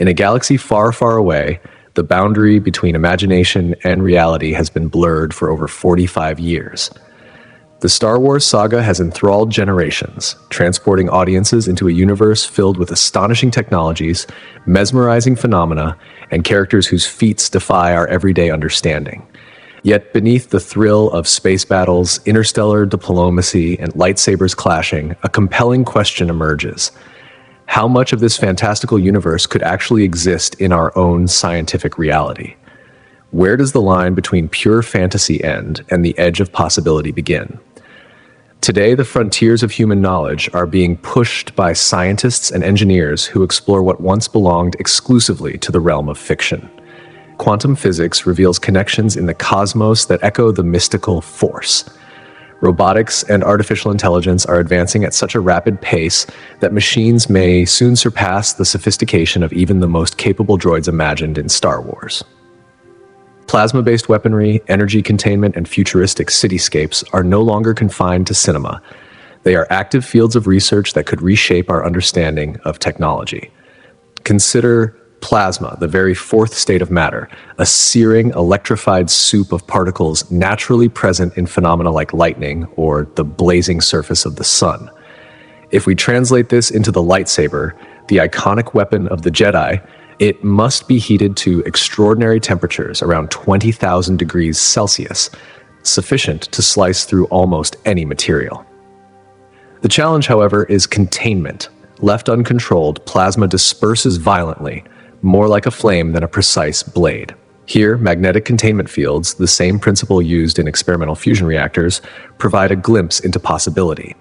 In a galaxy far, far away, the boundary between imagination and reality has been blurred for over 45 years. The Star Wars saga has enthralled generations, transporting audiences into a universe filled with astonishing technologies, mesmerizing phenomena, and characters whose feats defy our everyday understanding. Yet beneath the thrill of space battles, interstellar diplomacy, and lightsabers clashing, a compelling question emerges. How much of this fantastical universe could actually exist in our own scientific reality? Where does the line between pure fantasy end and the edge of possibility begin? Today, the frontiers of human knowledge are being pushed by scientists and engineers who explore what once belonged exclusively to the realm of fiction. Quantum physics reveals connections in the cosmos that echo the mystical Force. Robotics and artificial intelligence are advancing at such a rapid pace that machines may soon surpass the sophistication of even the most capable droids imagined in Star Wars. Plasma-based weaponry, energy containment, and futuristic cityscapes are no longer confined to cinema. They are active fields of research that could reshape our understanding of technology. Consider plasma, the very fourth state of matter, a searing, electrified soup of particles naturally present in phenomena like lightning or the blazing surface of the sun. If we translate this into the lightsaber, the iconic weapon of the Jedi, it must be heated to extraordinary temperatures, around 20,000 degrees Celsius, sufficient to slice through almost any material. The challenge, however, is containment. Left uncontrolled, plasma disperses violently, more like a flame than a precise blade. Here, magnetic containment fields, the same principle used in experimental fusion reactors, provide a glimpse into possibility.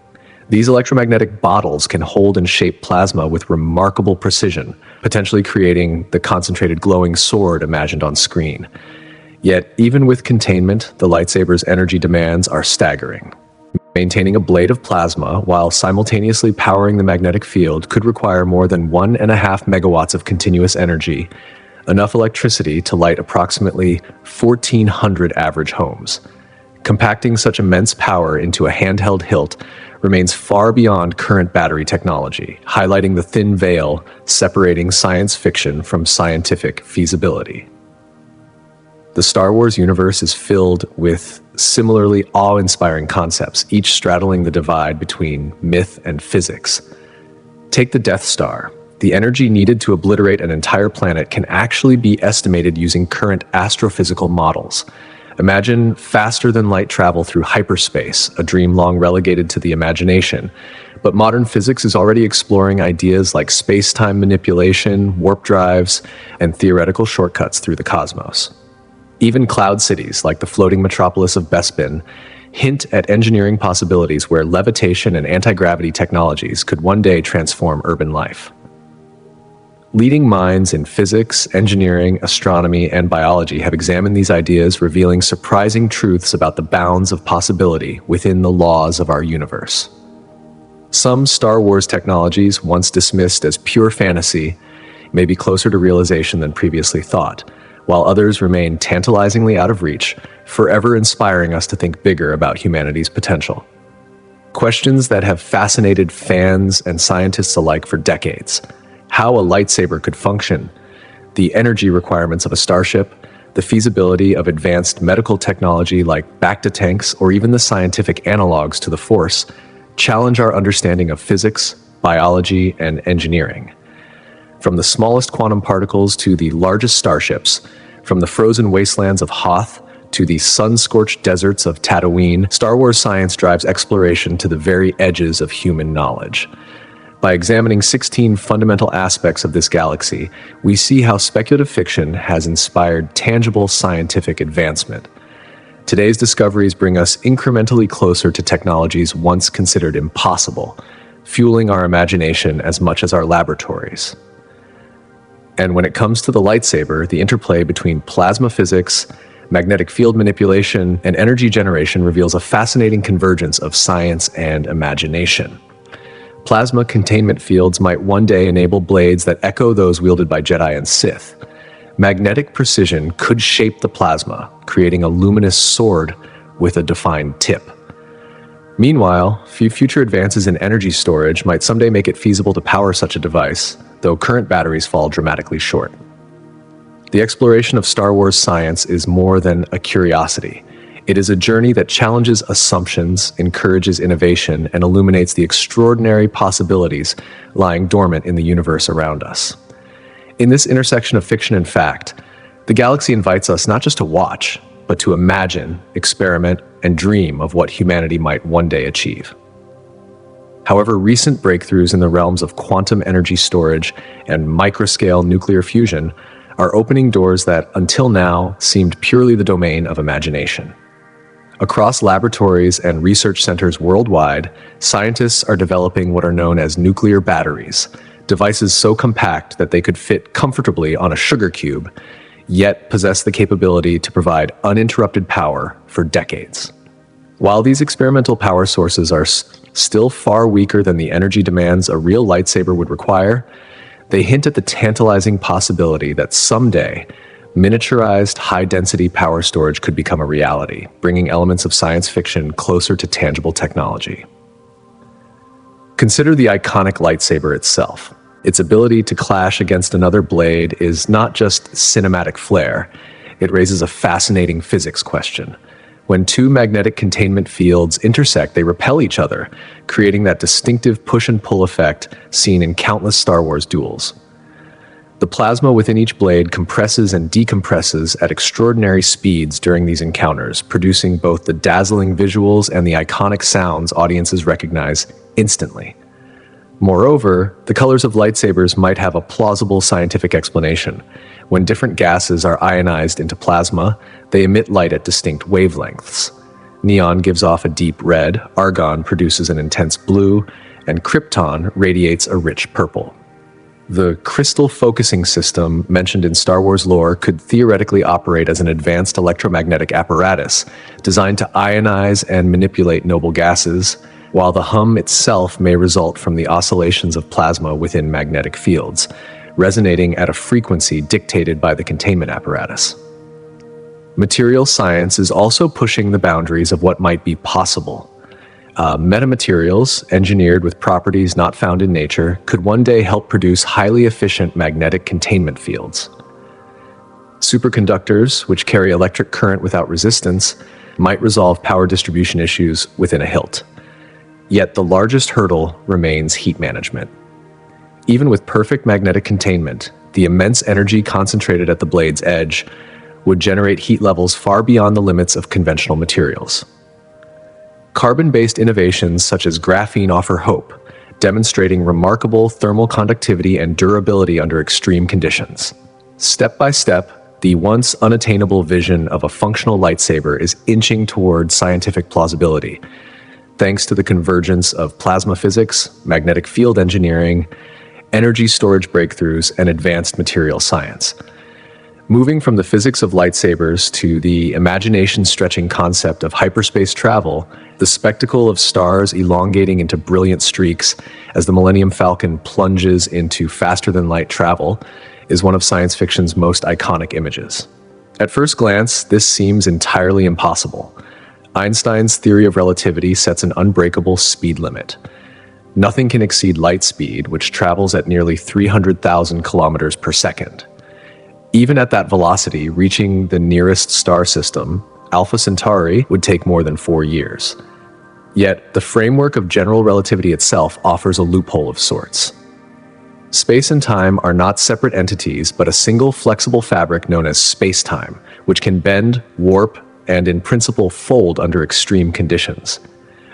These electromagnetic bottles can hold and shape plasma with remarkable precision, potentially creating the concentrated glowing sword imagined on screen. Yet, even with containment, the lightsaber's energy demands are staggering. Maintaining a blade of plasma while simultaneously powering the magnetic field could require more than 1.5 megawatts of continuous energy, enough electricity to light approximately 1,400 average homes. Compacting such immense power into a handheld hilt remains far beyond current battery technology, highlighting the thin veil separating science fiction from scientific feasibility. The Star Wars universe is filled with similarly awe-inspiring concepts, each straddling the divide between myth and physics. Take the Death Star. The energy needed to obliterate an entire planet can actually be estimated using current astrophysical models. Imagine faster-than-light travel through hyperspace, a dream long relegated to the imagination. But modern physics is already exploring ideas like space-time manipulation, warp drives, and theoretical shortcuts through the cosmos. Even cloud cities, like the floating metropolis of Bespin, hint at engineering possibilities where levitation and anti-gravity technologies could one day transform urban life. Leading minds in physics, engineering, astronomy, and biology have examined these ideas, revealing surprising truths about the bounds of possibility within the laws of our universe. Some Star Wars technologies, once dismissed as pure fantasy, may be closer to realization than previously thought, while others remain tantalizingly out of reach, forever inspiring us to think bigger about humanity's potential. Questions that have fascinated fans and scientists alike for decades. How a lightsaber could function, the energy requirements of a starship, the feasibility of advanced medical technology like Bacta tanks, or even the scientific analogs to the Force, challenge our understanding of physics, biology, and engineering. From the smallest quantum particles to the largest starships, from the frozen wastelands of Hoth to the sun-scorched deserts of Tatooine, Star Wars science drives exploration to the very edges of human knowledge. By examining 16 fundamental aspects of this galaxy, we see how speculative fiction has inspired tangible scientific advancement. Today's discoveries bring us incrementally closer to technologies once considered impossible, fueling our imagination as much as our laboratories. And when it comes to the lightsaber, the interplay between plasma physics, magnetic field manipulation, and energy generation reveals a fascinating convergence of science and imagination. Plasma containment fields might one day enable blades that echo those wielded by Jedi and Sith. Magnetic precision could shape the plasma, creating a luminous sword with a defined tip. Meanwhile, future advances in energy storage might someday make it feasible to power such a device, though current batteries fall dramatically short. The exploration of Star Wars science is more than a curiosity. It is a journey that challenges assumptions, encourages innovation, and illuminates the extraordinary possibilities lying dormant in the universe around us. In this intersection of fiction and fact, the galaxy invites us not just to watch, but to imagine, experiment, and dream of what humanity might one day achieve. However, recent breakthroughs in the realms of quantum energy storage and microscale nuclear fusion are opening doors that, until now, seemed purely the domain of imagination. Across laboratories and research centers worldwide, scientists are developing what are known as nuclear batteries, devices so compact that they could fit comfortably on a sugar cube, yet possess the capability to provide uninterrupted power for decades. While these experimental power sources are still far weaker than the energy demands a real lightsaber would require, they hint at the tantalizing possibility that someday, miniaturized high-density power storage could become a reality, bringing elements of science fiction closer to tangible technology. Consider the iconic lightsaber itself. Its ability to clash against another blade is not just cinematic flair, it raises a fascinating physics question. When two magnetic containment fields intersect, they repel each other, creating that distinctive push and pull effect seen in countless Star Wars duels. The plasma within each blade compresses and decompresses at extraordinary speeds during these encounters, producing both the dazzling visuals and the iconic sounds audiences recognize instantly. Moreover, the colors of lightsabers might have a plausible scientific explanation. When different gases are ionized into plasma, they emit light at distinct wavelengths. Neon gives off a deep red, argon produces an intense blue, and krypton radiates a rich purple. The crystal focusing system mentioned in Star Wars lore could theoretically operate as an advanced electromagnetic apparatus designed to ionize and manipulate noble gases, while the hum itself may result from the oscillations of plasma within magnetic fields, resonating at a frequency dictated by the containment apparatus. Material science is also pushing the boundaries of what might be possible. Metamaterials, engineered with properties not found in nature, could one day help produce highly efficient magnetic containment fields. Superconductors, which carry electric current without resistance, might resolve power distribution issues within a hilt. Yet the largest hurdle remains heat management. Even with perfect magnetic containment, the immense energy concentrated at the blade's edge would generate heat levels far beyond the limits of conventional materials. Carbon-based innovations such as graphene offer hope, demonstrating remarkable thermal conductivity and durability under extreme conditions. Step by step, the once unattainable vision of a functional lightsaber is inching toward scientific plausibility, thanks to the convergence of plasma physics, magnetic field engineering, energy storage breakthroughs, and advanced material science. Moving from the physics of lightsabers to the imagination-stretching concept of hyperspace travel, the spectacle of stars elongating into brilliant streaks as the Millennium Falcon plunges into faster-than-light travel is one of science fiction's most iconic images. At first glance, this seems entirely impossible. Einstein's theory of relativity sets an unbreakable speed limit. Nothing can exceed light speed, which travels at nearly 300,000 kilometers per second. Even at that velocity, reaching the nearest star system, Alpha Centauri, would take more than 4 years. Yet, the framework of general relativity itself offers a loophole of sorts. Space and time are not separate entities, but a single flexible fabric known as space-time, which can bend, warp, and in principle fold under extreme conditions.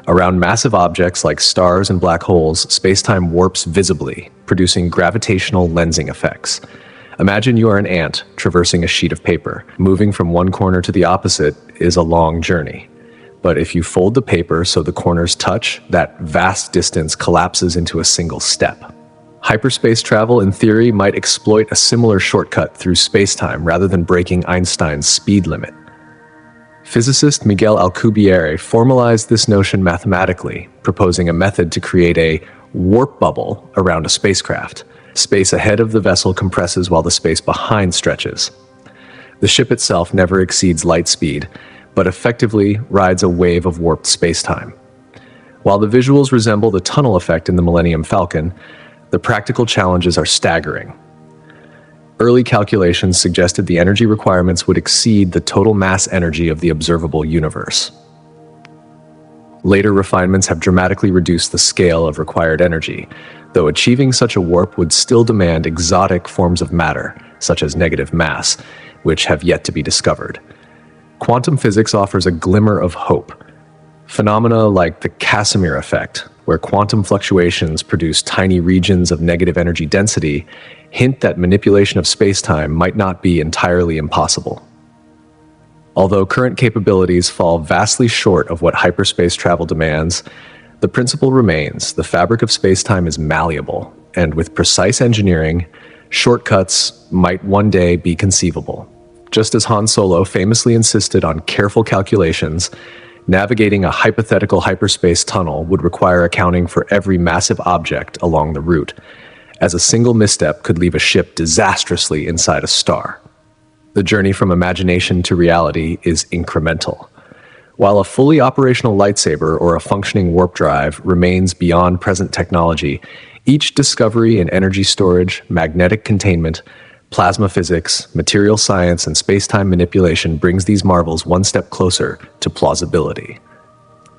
Around massive objects like stars and black holes, space-time warps visibly, producing gravitational lensing effects. Imagine you are an ant traversing a sheet of paper. Moving from one corner to the opposite is a long journey. But if you fold the paper so the corners touch, that vast distance collapses into a single step. Hyperspace travel, in theory, might exploit a similar shortcut through space-time rather than breaking Einstein's speed limit. Physicist Miguel Alcubierre formalized this notion mathematically, proposing a method to create a warp bubble around a spacecraft. Space ahead of the vessel compresses while the space behind stretches. The ship itself never exceeds light speed, but effectively rides a wave of warped spacetime. While the visuals resemble the tunnel effect in the Millennium Falcon, the practical challenges are staggering. Early calculations suggested the energy requirements would exceed the total mass energy of the observable universe. Later refinements have dramatically reduced the scale of required energy, though achieving such a warp would still demand exotic forms of matter, such as negative mass, which have yet to be discovered. Quantum physics offers a glimmer of hope. Phenomena like the Casimir effect, where quantum fluctuations produce tiny regions of negative energy density, hint that manipulation of spacetime might not be entirely impossible. Although current capabilities fall vastly short of what hyperspace travel demands, the principle remains: the fabric of spacetime is malleable, and with precise engineering, shortcuts might one day be conceivable. Just as Han Solo famously insisted on careful calculations, navigating a hypothetical hyperspace tunnel would require accounting for every massive object along the route, as a single misstep could leave a ship disastrously inside a star. The journey from imagination to reality is incremental. While a fully operational lightsaber or a functioning warp drive remains beyond present technology, each discovery in energy storage, magnetic containment, plasma physics, material science, and space-time manipulation brings these marvels one step closer to plausibility.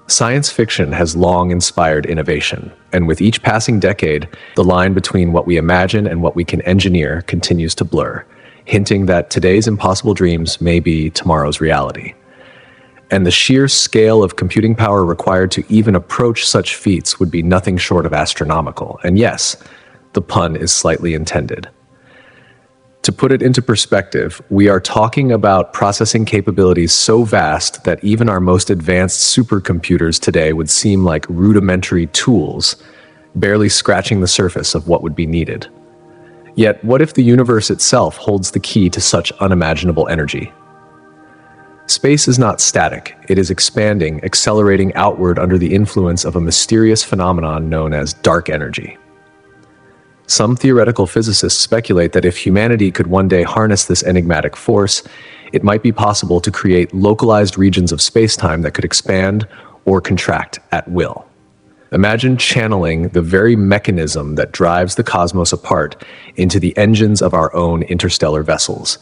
Science fiction has long inspired innovation, and with each passing decade, the line between what we imagine and what we can engineer continues to blur, hinting that today's impossible dreams may be tomorrow's reality. And the sheer scale of computing power required to even approach such feats would be nothing short of astronomical. And yes, the pun is slightly intended. To put it into perspective, we are talking about processing capabilities so vast that even our most advanced supercomputers today would seem like rudimentary tools, barely scratching the surface of what would be needed. Yet, what if the universe itself holds the key to such unimaginable energy? Space is not static. It is expanding, accelerating outward under the influence of a mysterious phenomenon known as dark energy. Some theoretical physicists speculate that if humanity could one day harness this enigmatic force, it might be possible to create localized regions of spacetime that could expand or contract at will. Imagine channeling the very mechanism that drives the cosmos apart into the engines of our own interstellar vessels,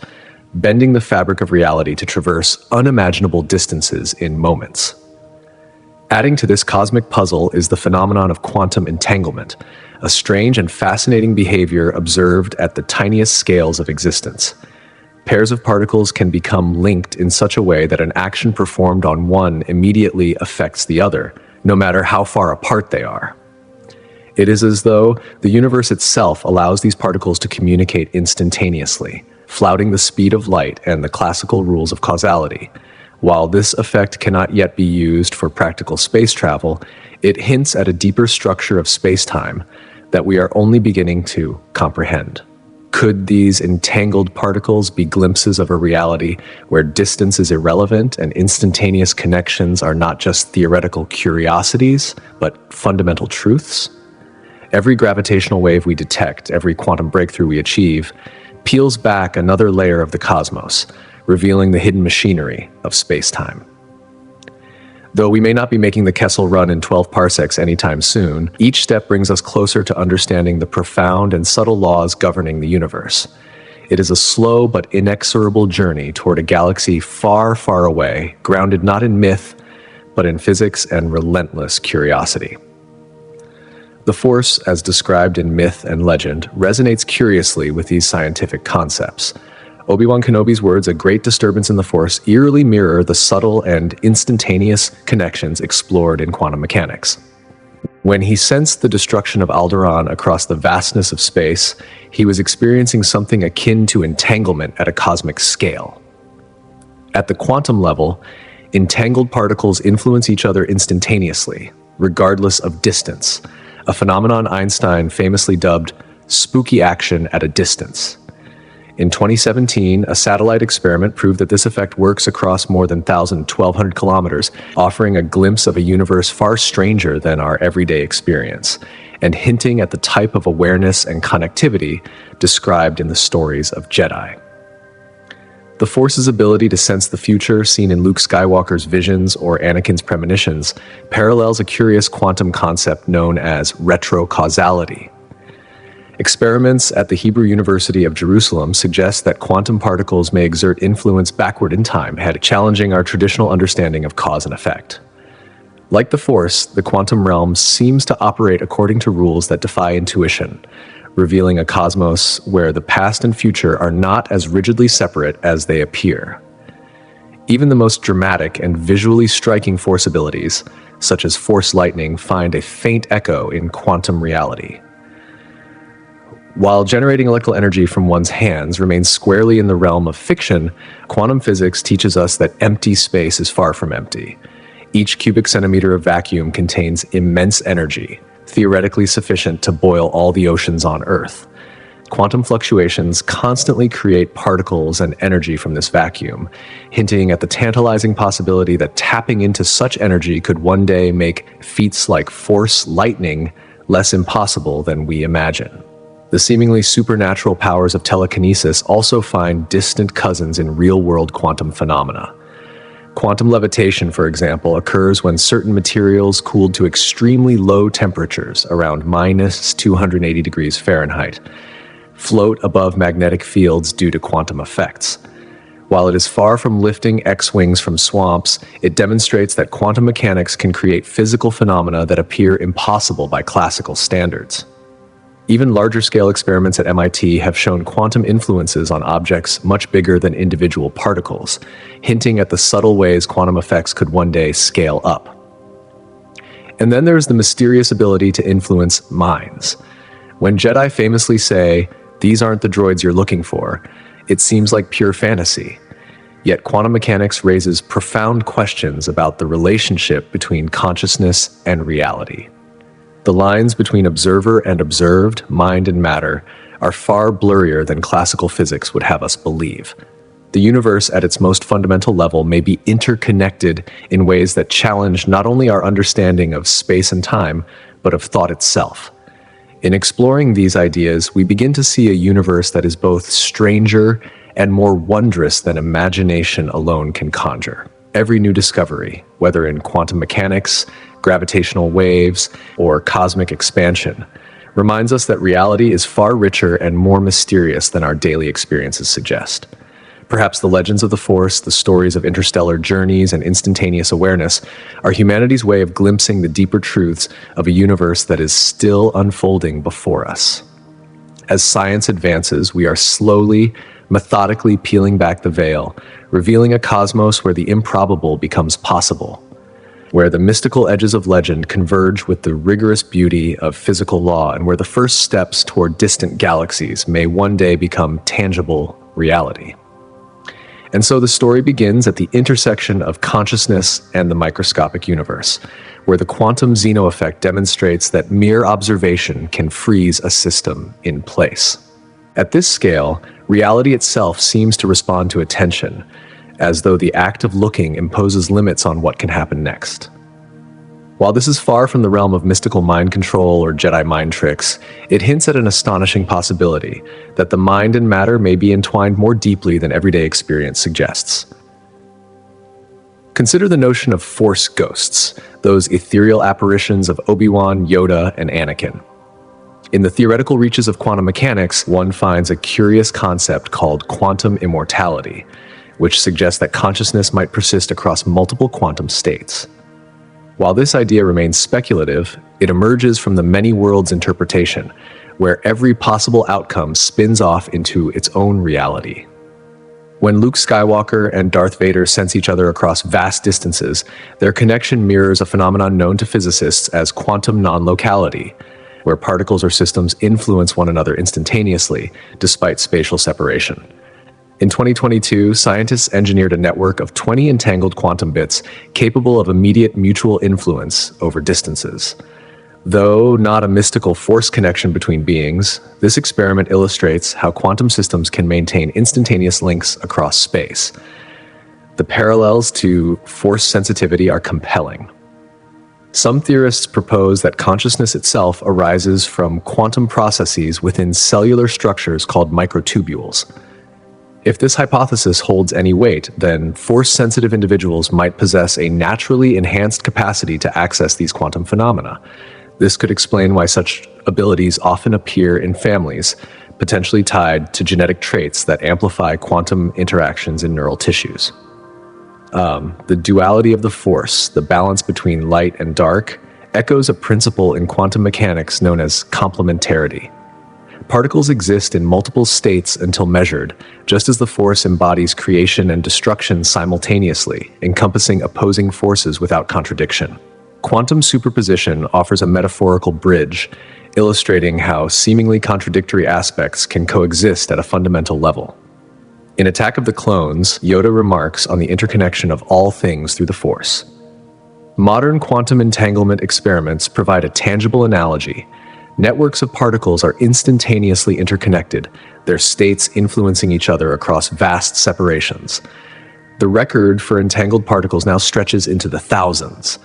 bending the fabric of reality to traverse unimaginable distances in moments. Adding to this cosmic puzzle is the phenomenon of quantum entanglement, a strange and fascinating behavior observed at the tiniest scales of existence. Pairs of particles can become linked in such a way that an action performed on one immediately affects the other, no matter how far apart they are. It is as though the universe itself allows these particles to communicate instantaneously, flouting the speed of light and the classical rules of causality. While this effect cannot yet be used for practical space travel, it hints at a deeper structure of space-time that we are only beginning to comprehend. Could these entangled particles be glimpses of a reality where distance is irrelevant and instantaneous connections are not just theoretical curiosities, but fundamental truths? Every gravitational wave we detect, every quantum breakthrough we achieve, peels back another layer of the cosmos, revealing the hidden machinery of space-time. Though we may not be making the Kessel Run in 12 parsecs anytime soon, each step brings us closer to understanding the profound and subtle laws governing the universe. It is a slow but inexorable journey toward a galaxy far, far away, grounded not in myth, but in physics and relentless curiosity. The Force, as described in myth and legend, resonates curiously with these scientific concepts. Obi-Wan Kenobi's words, "a great disturbance in the Force," eerily mirror the subtle and instantaneous connections explored in quantum mechanics. When he sensed the destruction of Alderaan across the vastness of space, he was experiencing something akin to entanglement at a cosmic scale. At the quantum level, entangled particles influence each other instantaneously, regardless of distance, a phenomenon Einstein famously dubbed spooky action at a distance. In 2017, a satellite experiment proved that this effect works across more than 1,200 kilometers, offering a glimpse of a universe far stranger than our everyday experience, and hinting at the type of awareness and connectivity described in the stories of Jedi. The Force's ability to sense the future, seen in Luke Skywalker's visions or Anakin's premonitions, parallels a curious quantum concept known as retrocausality. Experiments at the Hebrew University of Jerusalem suggest that quantum particles may exert influence backward in time, challenging our traditional understanding of cause and effect. Like the Force, the quantum realm seems to operate according to rules that defy intuition, revealing a cosmos where the past and future are not as rigidly separate as they appear. Even the most dramatic and visually striking Force abilities, such as Force lightning, find a faint echo in quantum reality. While generating electrical energy from one's hands remains squarely in the realm of fiction, quantum physics teaches us that empty space is far from empty. Each cubic centimeter of vacuum contains immense energy, theoretically sufficient to boil all the oceans on Earth. Quantum fluctuations constantly create particles and energy from this vacuum, hinting at the tantalizing possibility that tapping into such energy could one day make feats like Force lightning less impossible than we imagine. The seemingly supernatural powers of telekinesis also find distant cousins in real-world quantum phenomena. Quantum levitation, for example, occurs when certain materials cooled to extremely low temperatures, around minus 280 degrees Fahrenheit, float above magnetic fields due to quantum effects. While it is far from lifting X-wings from swamps, it demonstrates that quantum mechanics can create physical phenomena that appear impossible by classical standards. Even larger-scale experiments at MIT have shown quantum influences on objects much bigger than individual particles, hinting at the subtle ways quantum effects could one day scale up. And then there's the mysterious ability to influence minds. When Jedi famously say, "These aren't the droids you're looking for," it seems like pure fantasy. Yet quantum mechanics raises profound questions about the relationship between consciousness and reality. The lines between observer and observed, mind and matter, are far blurrier than classical physics would have us believe. The universe at its most fundamental level may be interconnected in ways that challenge not only our understanding of space and time, but of thought itself. In exploring these ideas, we begin to see a universe that is both stranger and more wondrous than imagination alone can conjure. Every new discovery, whether in quantum mechanics, gravitational waves, or cosmic expansion, reminds us that reality is far richer and more mysterious than our daily experiences suggest. Perhaps the legends of the Force, the stories of interstellar journeys and instantaneous awareness, are humanity's way of glimpsing the deeper truths of a universe that is still unfolding before us. As science advances, we are slowly, methodically peeling back the veil, revealing a cosmos where the improbable becomes possible, where the mystical edges of legend converge with the rigorous beauty of physical law, and where the first steps toward distant galaxies may one day become tangible reality. And so the story begins at the intersection of consciousness and the microscopic universe, where the quantum Zeno effect demonstrates that mere observation can freeze a system in place. At this scale, reality itself seems to respond to attention, as though the act of looking imposes limits on what can happen next. While this is far from the realm of mystical mind control or Jedi mind tricks, it hints at an astonishing possibility that the mind and matter may be entwined more deeply than everyday experience suggests. Consider the notion of Force ghosts, those ethereal apparitions of Obi-Wan, Yoda, and Anakin. In the theoretical reaches of quantum mechanics, one finds a curious concept called quantum immortality, which suggests that consciousness might persist across multiple quantum states. While this idea remains speculative, it emerges from the many worlds interpretation, where every possible outcome spins off into its own reality. When Luke Skywalker and Darth Vader sense each other across vast distances, their connection mirrors a phenomenon known to physicists as quantum non-locality, where particles or systems influence one another instantaneously, despite spatial separation. In 2022, scientists engineered a network of 20 entangled quantum bits capable of immediate mutual influence over distances. Though not a mystical force connection between beings, this experiment illustrates how quantum systems can maintain instantaneous links across space. The parallels to force sensitivity are compelling. Some theorists propose that consciousness itself arises from quantum processes within cellular structures called microtubules. If this hypothesis holds any weight, then force-sensitive individuals might possess a naturally enhanced capacity to access these quantum phenomena. This could explain why such abilities often appear in families, potentially tied to genetic traits that amplify quantum interactions in neural tissues. The duality of the force, the balance between light and dark, echoes a principle in quantum mechanics known as complementarity. Particles exist in multiple states until measured, just as the force embodies creation and destruction simultaneously, encompassing opposing forces without contradiction. Quantum superposition offers a metaphorical bridge, illustrating how seemingly contradictory aspects can coexist at a fundamental level. In Attack of the Clones, Yoda remarks on the interconnection of all things through the Force. Modern quantum entanglement experiments provide a tangible analogy. Networks of particles are instantaneously interconnected, their states influencing each other across vast separations. The record for entangled particles now stretches into the thousands,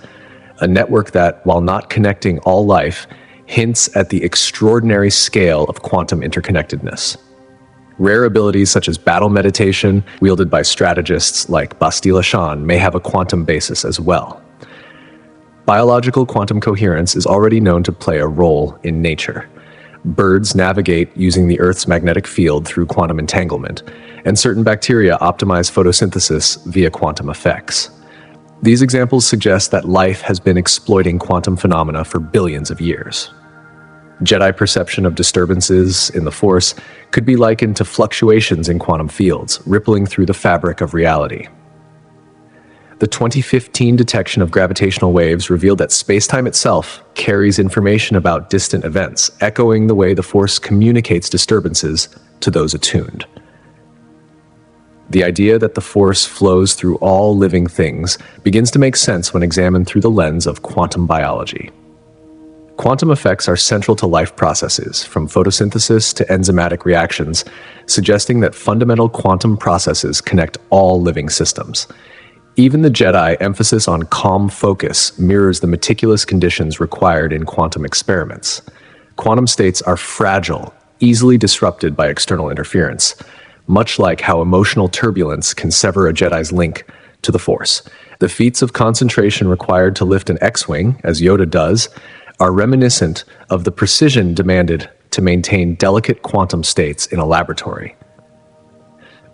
a network that, while not connecting all life, hints at the extraordinary scale of quantum interconnectedness. Rare abilities such as battle meditation, wielded by strategists like Bastila Shan, may have a quantum basis as well. Biological quantum coherence is already known to play a role in nature. Birds navigate using the Earth's magnetic field through quantum entanglement, and certain bacteria optimize photosynthesis via quantum effects. These examples suggest that life has been exploiting quantum phenomena for billions of years. Jedi perception of disturbances in the Force could be likened to fluctuations in quantum fields, rippling through the fabric of reality. The 2015 detection of gravitational waves revealed that spacetime itself carries information about distant events, echoing the way the Force communicates disturbances to those attuned. The idea that the Force flows through all living things begins to make sense when examined through the lens of quantum biology. Quantum effects are central to life processes, from photosynthesis to enzymatic reactions, suggesting that fundamental quantum processes connect all living systems. Even the Jedi emphasis on calm focus mirrors the meticulous conditions required in quantum experiments. Quantum states are fragile, easily disrupted by external interference, much like how emotional turbulence can sever a Jedi's link to the Force. The feats of concentration required to lift an X-Wing, as Yoda does, are reminiscent of the precision demanded to maintain delicate quantum states in a laboratory.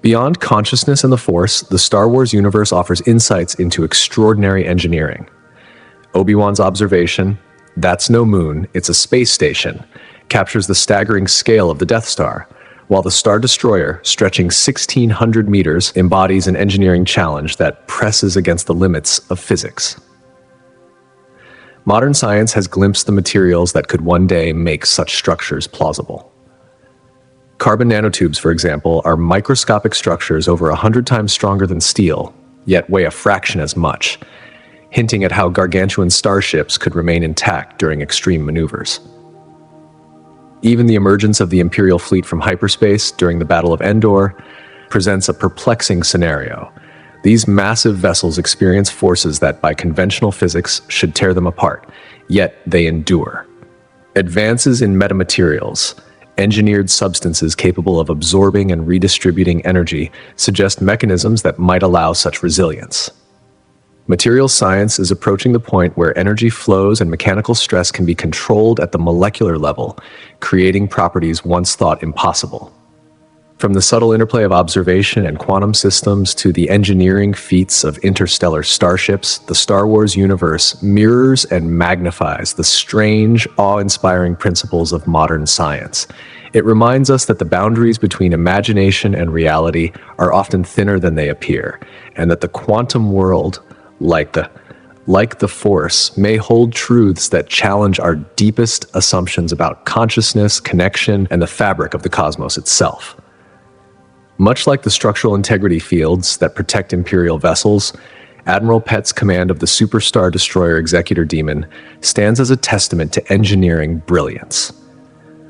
Beyond consciousness and the Force, the Star Wars universe offers insights into extraordinary engineering. Obi-Wan's observation, "That's no moon, it's a space station," captures the staggering scale of the Death Star, while the Star Destroyer, stretching 1,600 meters, embodies an engineering challenge that presses against the limits of physics. Modern science has glimpsed the materials that could one day make such structures plausible. Carbon nanotubes, for example, are microscopic structures over 100 times stronger than steel, yet weigh a fraction as much, hinting at how gargantuan starships could remain intact during extreme maneuvers. Even the emergence of the Imperial fleet from hyperspace during the Battle of Endor presents a perplexing scenario. These massive vessels experience forces that, by conventional physics, should tear them apart, yet they endure. Advances in metamaterials, engineered substances capable of absorbing and redistributing energy, suggest mechanisms that might allow such resilience. Materials science is approaching the point where energy flows and mechanical stress can be controlled at the molecular level, creating properties once thought impossible. From the subtle interplay of observation and quantum systems to the engineering feats of interstellar starships, the Star Wars universe mirrors and magnifies the strange, awe-inspiring principles of modern science. It reminds us that the boundaries between imagination and reality are often thinner than they appear, and that the quantum world, like the Force, may hold truths that challenge our deepest assumptions about consciousness, connection, and the fabric of the cosmos itself. Much like the structural integrity fields that protect Imperial vessels, Admiral Pett's command of the Super Star Destroyer Executor Demon stands as a testament to engineering brilliance.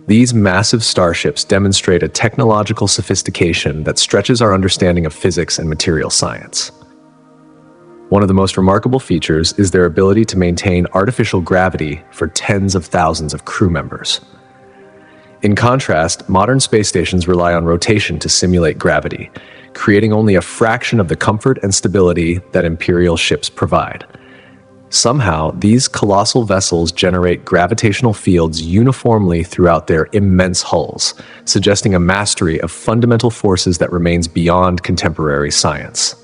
These massive starships demonstrate a technological sophistication that stretches our understanding of physics and material science. One of the most remarkable features is their ability to maintain artificial gravity for tens of thousands of crew members. In contrast, modern space stations rely on rotation to simulate gravity, creating only a fraction of the comfort and stability that Imperial ships provide. Somehow, these colossal vessels generate gravitational fields uniformly throughout their immense hulls, suggesting a mastery of fundamental forces that remains beyond contemporary science.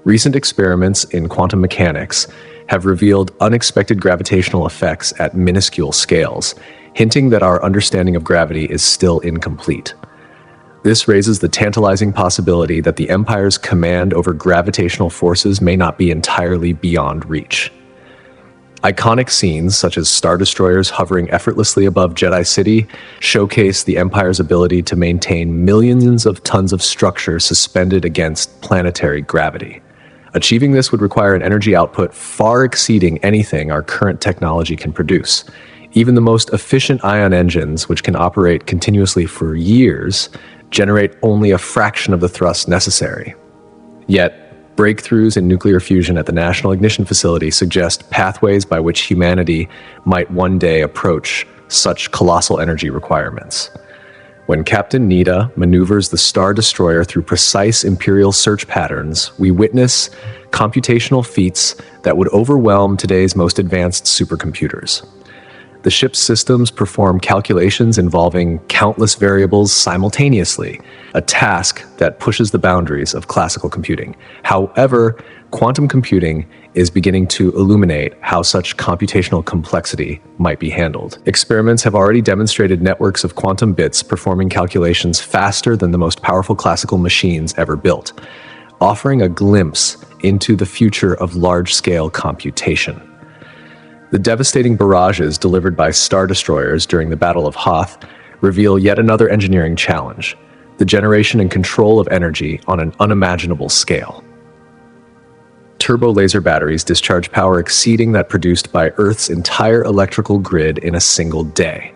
Recent experiments in quantum mechanics have revealed unexpected gravitational effects at minuscule scales, hinting that our understanding of gravity is still incomplete. This raises the tantalizing possibility that the Empire's command over gravitational forces may not be entirely beyond reach. Iconic scenes, such as Star Destroyers hovering effortlessly above Jedi City, showcase the Empire's ability to maintain millions of tons of structure suspended against planetary gravity. Achieving this would require an energy output far exceeding anything our current technology can produce. Even the most efficient ion engines, which can operate continuously for years, generate only a fraction of the thrust necessary. Yet, breakthroughs in nuclear fusion at the National Ignition Facility suggest pathways by which humanity might one day approach such colossal energy requirements. When Captain Nida maneuvers the Star Destroyer through precise Imperial search patterns, we witness computational feats that would overwhelm today's most advanced supercomputers. The ship's systems perform calculations involving countless variables simultaneously, a task that pushes the boundaries of classical computing. However, quantum computing is beginning to illuminate how such computational complexity might be handled. Experiments have already demonstrated networks of quantum bits performing calculations faster than the most powerful classical machines ever built, offering a glimpse into the future of large-scale computation. The devastating barrages delivered by Star Destroyers during the Battle of Hoth reveal yet another engineering challenge: the generation and control of energy on an unimaginable scale. Turbo laser batteries discharge power exceeding that produced by Earth's entire electrical grid in a single day.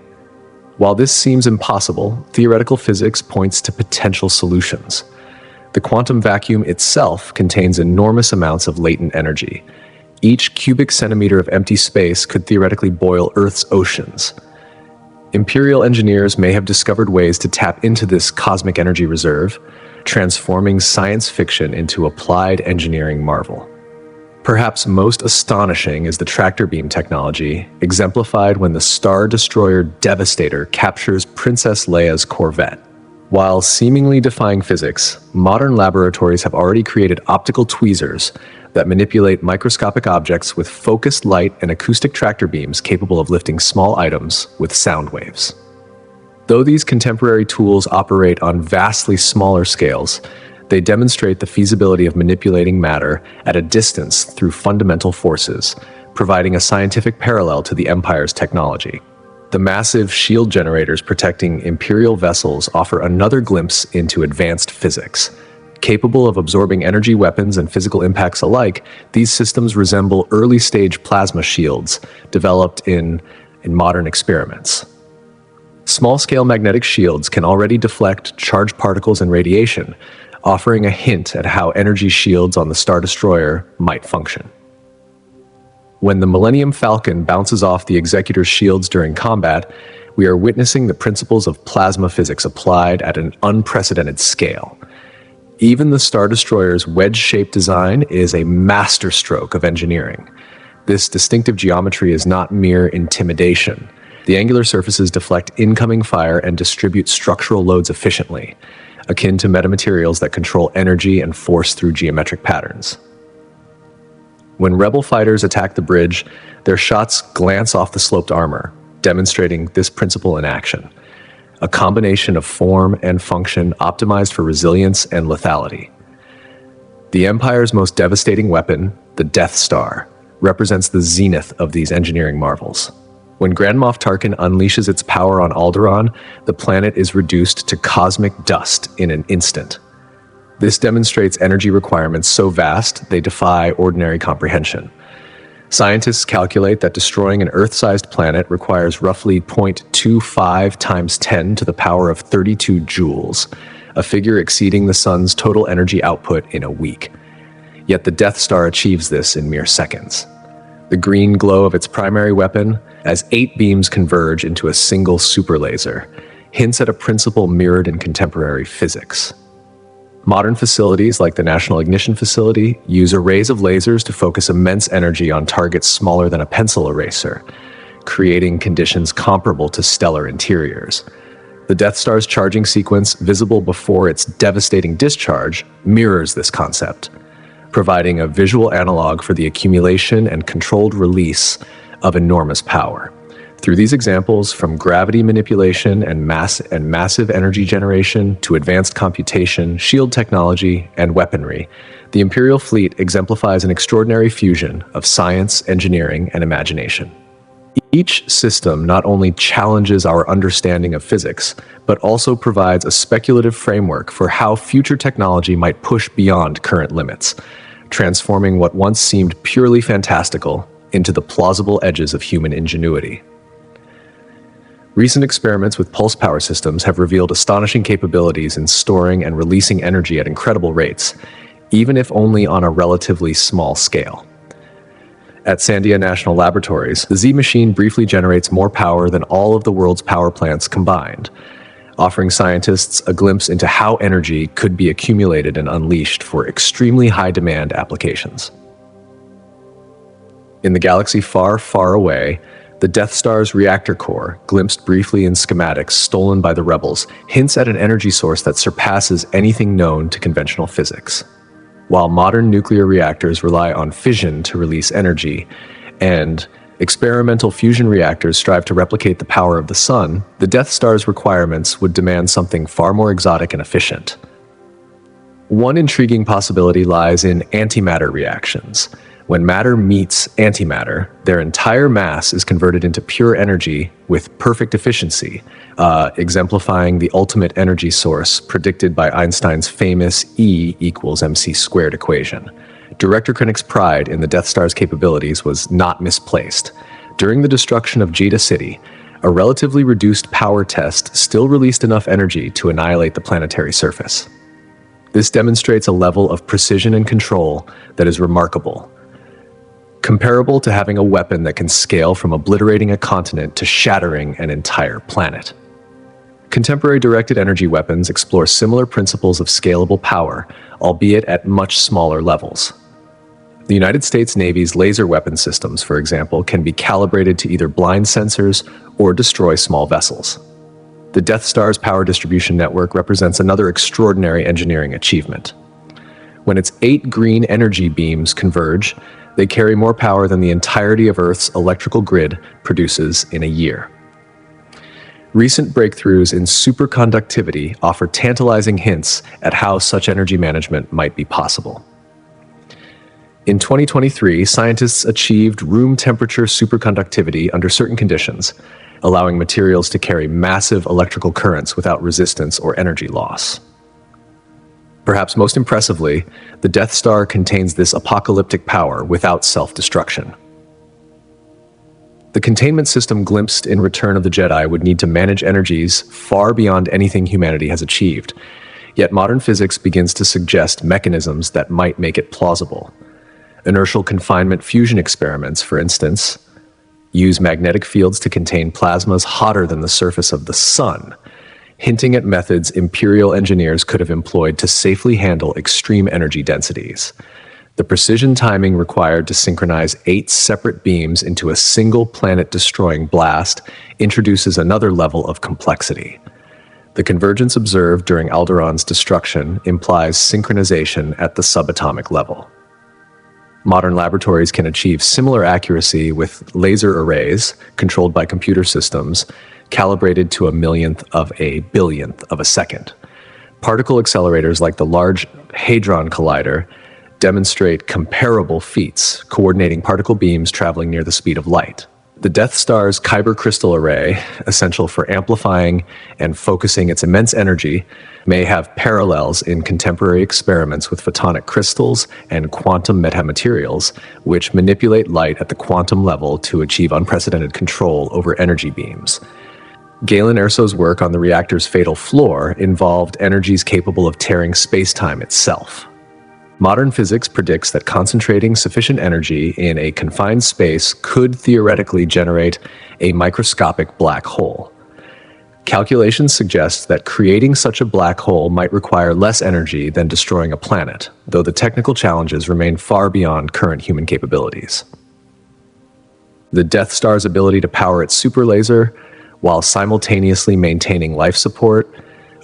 While this seems impossible, theoretical physics points to potential solutions. The quantum vacuum itself contains enormous amounts of latent energy. Each cubic centimeter of empty space could theoretically boil Earth's oceans. Imperial engineers may have discovered ways to tap into this cosmic energy reserve, transforming science fiction into applied engineering marvel. Perhaps most astonishing is the tractor beam technology, exemplified when the Star Destroyer Devastator captures Princess Leia's Corvette. While seemingly defying physics, modern laboratories have already created optical tweezers that manipulate microscopic objects with focused light and acoustic tractor beams capable of lifting small items with sound waves. Though these contemporary tools operate on vastly smaller scales, they demonstrate the feasibility of manipulating matter at a distance through fundamental forces, providing a scientific parallel to the Empire's technology. The massive shield generators protecting Imperial vessels offer another glimpse into advanced physics. Capable of absorbing energy weapons and physical impacts alike, these systems resemble early-stage plasma shields developed in modern experiments. Small-scale magnetic shields can already deflect charged particles and radiation, offering a hint at how energy shields on the Star Destroyer might function. When the Millennium Falcon bounces off the Executor's shields during combat, we are witnessing the principles of plasma physics applied at an unprecedented scale. Even the Star Destroyer's wedge-shaped design is a masterstroke of engineering. This distinctive geometry is not mere intimidation. The angular surfaces deflect incoming fire and distribute structural loads efficiently, akin to metamaterials that control energy and force through geometric patterns. When Rebel fighters attack the bridge, their shots glance off the sloped armor, demonstrating this principle in action. A combination of form and function optimized for resilience and lethality. The Empire's most devastating weapon, the Death Star, represents the zenith of these engineering marvels. When Grand Moff Tarkin unleashes its power on Alderaan, the planet is reduced to cosmic dust in an instant. This demonstrates energy requirements so vast they defy ordinary comprehension. Scientists calculate that destroying an Earth-sized planet requires roughly 0.25 times 10 to the power of 32 joules, a figure exceeding the sun's total energy output in a week. Yet the Death Star achieves this in mere seconds. The green glow of its primary weapon, as 8 beams converge into a single super laser, hints at a principle mirrored in contemporary physics. Modern facilities like the National Ignition Facility use arrays of lasers to focus immense energy on targets smaller than a pencil eraser, creating conditions comparable to stellar interiors. The Death Star's charging sequence, visible before its devastating discharge, mirrors this concept, providing a visual analog for the accumulation and controlled release of enormous power. Through these examples, from gravity manipulation and massive energy generation to advanced computation, shield technology, and weaponry, the Imperial fleet exemplifies an extraordinary fusion of science, engineering, and imagination. Each system not only challenges our understanding of physics, but also provides a speculative framework for how future technology might push beyond current limits, transforming what once seemed purely fantastical into the plausible edges of human ingenuity. Recent experiments with pulse power systems have revealed astonishing capabilities in storing and releasing energy at incredible rates, even if only on a relatively small scale. At Sandia National Laboratories, the Z machine briefly generates more power than all of the world's power plants combined, offering scientists a glimpse into how energy could be accumulated and unleashed for extremely high-demand applications. In the galaxy far, far away, the Death Star's reactor core, glimpsed briefly in schematics stolen by the rebels, hints at an energy source that surpasses anything known to conventional physics. While modern nuclear reactors rely on fission to release energy, and experimental fusion reactors strive to replicate the power of the sun, the Death Star's requirements would demand something far more exotic and efficient. One intriguing possibility lies in antimatter reactions. When matter meets antimatter, their entire mass is converted into pure energy with perfect efficiency, exemplifying the ultimate energy source predicted by Einstein's famous E equals mc squared equation. Director Krennic's pride in the Death Star's capabilities was not misplaced. During the destruction of Jedha City, a relatively reduced power test still released enough energy to annihilate the planetary surface. This demonstrates a level of precision and control that is remarkable, comparable to having a weapon that can scale from obliterating a continent to shattering an entire planet. Contemporary directed energy weapons explore similar principles of scalable power, albeit at much smaller levels. The United States Navy's laser weapon systems, for example, can be calibrated to either blind sensors or destroy small vessels. The Death Star's power distribution network represents another extraordinary engineering achievement. When its 8 green energy beams converge, they carry more power than the entirety of Earth's electrical grid produces in a year. Recent breakthroughs in superconductivity offer tantalizing hints at how such energy management might be possible. In 2023, scientists achieved room temperature superconductivity under certain conditions, allowing materials to carry massive electrical currents without resistance or energy loss. Perhaps most impressively, the Death Star contains this apocalyptic power without self-destruction. The containment system glimpsed in Return of the Jedi would need to manage energies far beyond anything humanity has achieved, yet modern physics begins to suggest mechanisms that might make it plausible. Inertial confinement fusion experiments, for instance, use magnetic fields to contain plasmas hotter than the surface of the sun, hinting at methods Imperial engineers could have employed to safely handle extreme energy densities. The precision timing required to synchronize 8 separate beams into a single planet-destroying blast introduces another level of complexity. The convergence observed during Alderaan's destruction implies synchronization at the subatomic level. Modern laboratories can achieve similar accuracy with laser arrays controlled by computer systems calibrated to a millionth of a billionth of a second. Particle accelerators like the Large Hadron Collider demonstrate comparable feats, coordinating particle beams traveling near the speed of light. The Death Star's Kyber crystal array, essential for amplifying and focusing its immense energy, may have parallels in contemporary experiments with photonic crystals and quantum metamaterials, which manipulate light at the quantum level to achieve unprecedented control over energy beams. Galen Erso's work on the reactor's fatal flaw involved energies capable of tearing space-time itself. Modern physics predicts that concentrating sufficient energy in a confined space could theoretically generate a microscopic black hole, Calculations suggest that creating such a black hole might require less energy than destroying a planet, though the technical challenges remain far beyond current human capabilities. The Death Star's ability to power its super laser, while simultaneously maintaining life support,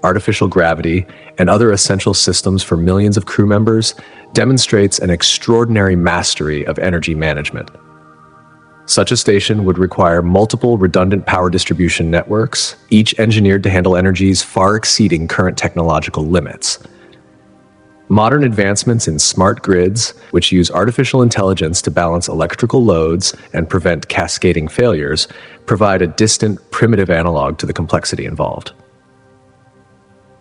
artificial gravity, and other essential systems for millions of crew members, demonstrates an extraordinary mastery of energy management. Such a station would require multiple redundant power distribution networks, each engineered to handle energies far exceeding current technological limits. Modern advancements in smart grids, which use artificial intelligence to balance electrical loads and prevent cascading failures, provide a distant, primitive analog to the complexity involved.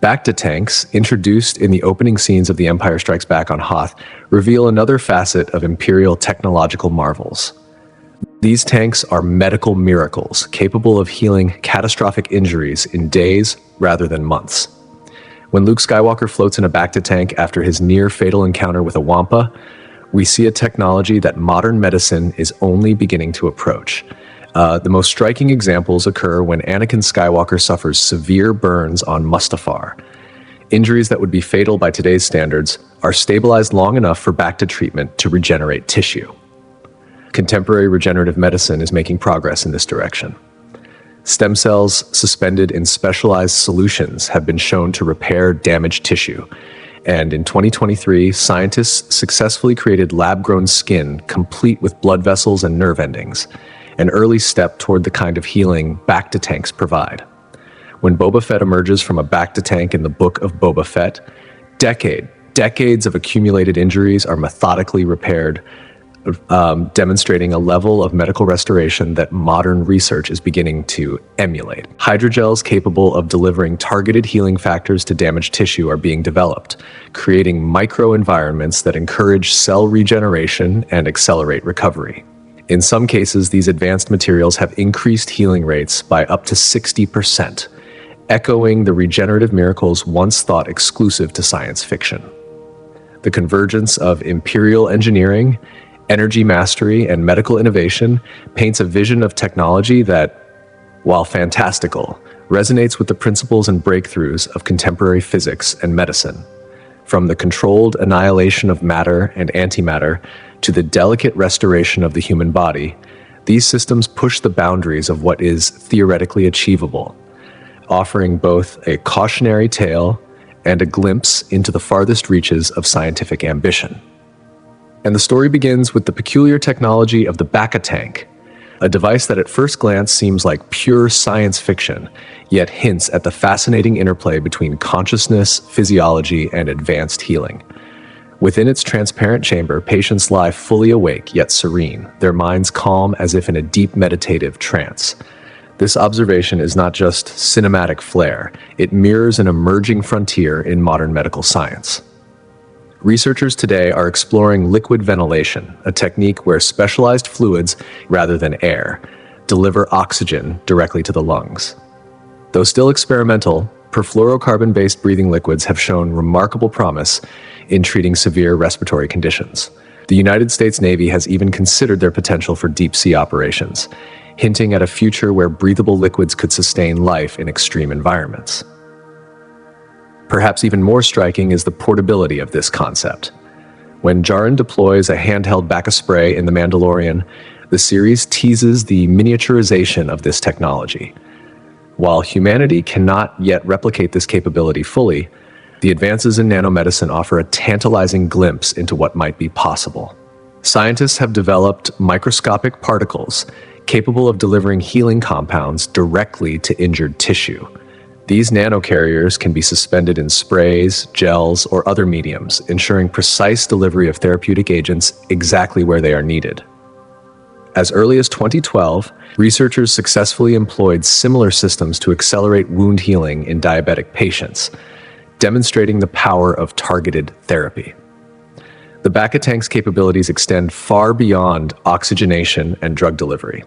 Bacta tanks, introduced in the opening scenes of The Empire Strikes Back on Hoth, reveal another facet of Imperial technological marvels. These tanks are medical miracles, capable of healing catastrophic injuries in days rather than months. When Luke Skywalker floats in a Bacta tank after his near-fatal encounter with a Wampa, we see a technology that modern medicine is only beginning to approach. The most striking examples occur when Anakin Skywalker suffers severe burns on Mustafar. Injuries that would be fatal by today's standards are stabilized long enough for Bacta treatment to regenerate tissue. Contemporary regenerative medicine is making progress in this direction. Stem cells suspended in specialized solutions have been shown to repair damaged tissue. And in 2023, scientists successfully created lab-grown skin complete with blood vessels and nerve endings, an early step toward the kind of healing Bacta tanks provide. When Boba Fett emerges from a Bacta tank in the Book of Boba Fett, decades of accumulated injuries are methodically repaired, demonstrating a level of medical restoration that modern research is beginning to emulate. Hydrogels capable of delivering targeted healing factors to damaged tissue are being developed, creating microenvironments that encourage cell regeneration and accelerate recovery. In some cases, these advanced materials have increased healing rates by up to 60%, echoing the regenerative miracles once thought exclusive to science fiction. The convergence of Imperial engineering, energy mastery, and medical innovation paints a vision of technology that, while fantastical, resonates with the principles and breakthroughs of contemporary physics and medicine. From the controlled annihilation of matter and antimatter to the delicate restoration of the human body, these systems push the boundaries of what is theoretically achievable, offering both a cautionary tale and a glimpse into the farthest reaches of scientific ambition. And the story begins with the peculiar technology of the Bacta tank, a device that at first glance seems like pure science fiction, yet hints at the fascinating interplay between consciousness, physiology, and advanced healing. Within its transparent chamber, patients lie fully awake yet serene, their minds calm as if in a deep meditative trance. This observation is not just cinematic flair, it mirrors an emerging frontier in modern medical science. Researchers today are exploring liquid ventilation, a technique where specialized fluids, rather than air, deliver oxygen directly to the lungs. Though still experimental, perfluorocarbon-based breathing liquids have shown remarkable promise in treating severe respiratory conditions. The United States Navy has even considered their potential for deep-sea operations, hinting at a future where breathable liquids could sustain life in extreme environments. Perhaps even more striking is the portability of this concept. When Djarin deploys a handheld Bacta spray in The Mandalorian, the series teases the miniaturization of this technology. While humanity cannot yet replicate this capability fully, the advances in nanomedicine offer a tantalizing glimpse into what might be possible. Scientists have developed microscopic particles capable of delivering healing compounds directly to injured tissue. These nanocarriers can be suspended in sprays, gels, or other mediums, ensuring precise delivery of therapeutic agents exactly where they are needed. As early as 2012, researchers successfully employed similar systems to accelerate wound healing in diabetic patients, demonstrating the power of targeted therapy. The Bacta tank's capabilities extend far beyond oxygenation and drug delivery.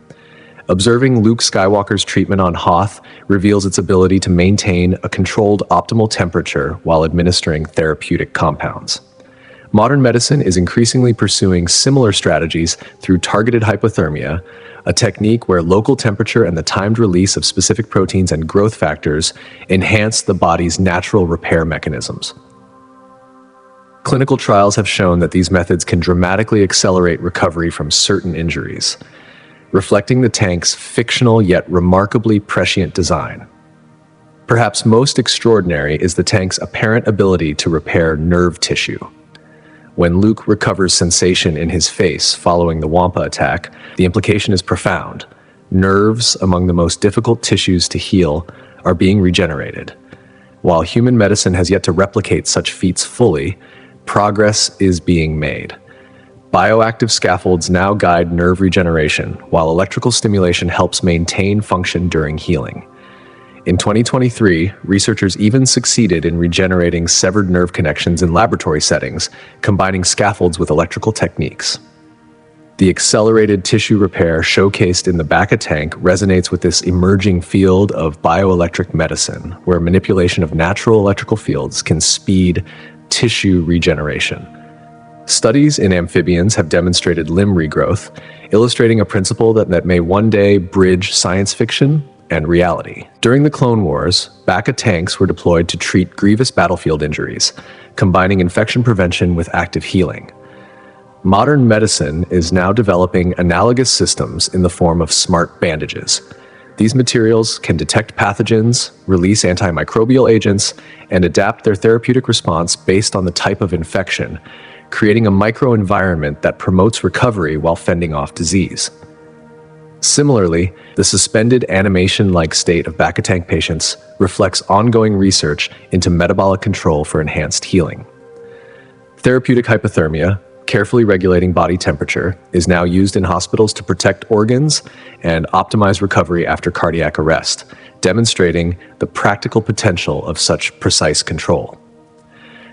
Observing Luke Skywalker's treatment on Hoth reveals its ability to maintain a controlled optimal temperature while administering therapeutic compounds. Modern medicine is increasingly pursuing similar strategies through targeted hypothermia, a technique where local temperature and the timed release of specific proteins and growth factors enhance the body's natural repair mechanisms. Clinical trials have shown that these methods can dramatically accelerate recovery from certain injuries, reflecting the tank's fictional yet remarkably prescient design. Perhaps most extraordinary is the tank's apparent ability to repair nerve tissue. When Luke recovers sensation in his face following the Wampa attack, the implication is profound. Nerves, among the most difficult tissues to heal, are being regenerated. While human medicine has yet to replicate such feats fully, progress is being made. Bioactive scaffolds now guide nerve regeneration, while electrical stimulation helps maintain function during healing. In 2023, researchers even succeeded in regenerating severed nerve connections in laboratory settings, combining scaffolds with electrical techniques. The accelerated tissue repair showcased in the BACA tank resonates with this emerging field of bioelectric medicine, where manipulation of natural electrical fields can speed tissue regeneration. Studies in amphibians have demonstrated limb regrowth, illustrating a principle that may one day bridge science fiction and reality. During the Clone Wars, BACA tanks were deployed to treat grievous battlefield injuries, combining infection prevention with active healing. Modern medicine is now developing analogous systems in the form of smart bandages. These materials can detect pathogens, release antimicrobial agents, and adapt their therapeutic response based on the type of infection, creating a microenvironment that promotes recovery while fending off disease. Similarly, the suspended animation-like state of BACA tank patients reflects ongoing research into metabolic control for enhanced healing. Therapeutic hypothermia, carefully regulating body temperature, is now used in hospitals to protect organs and optimize recovery after cardiac arrest, demonstrating the practical potential of such precise control.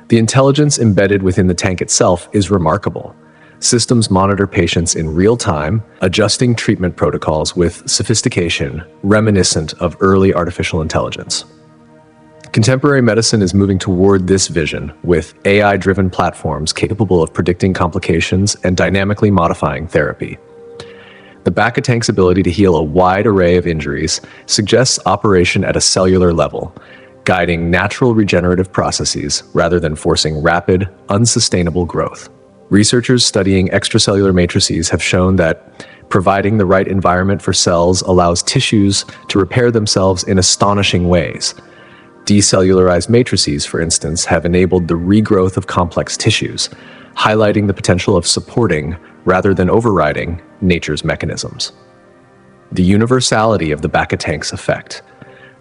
The intelligence embedded within the tank itself is remarkable. Systems monitor patients in real time, adjusting treatment protocols with sophistication reminiscent of early artificial intelligence. Contemporary medicine is moving toward this vision, with AI-driven platforms capable of predicting complications and dynamically modifying therapy. The BACA tank's ability to heal a wide array of injuries suggests operation at a cellular level, guiding natural regenerative processes rather than forcing rapid, unsustainable growth. Researchers studying extracellular matrices have shown that providing the right environment for cells allows tissues to repair themselves in astonishing ways. Decellularized matrices, for instance, have enabled the regrowth of complex tissues, highlighting the potential of supporting, rather than overriding, nature's mechanisms. The universality of the BACA tank's effect,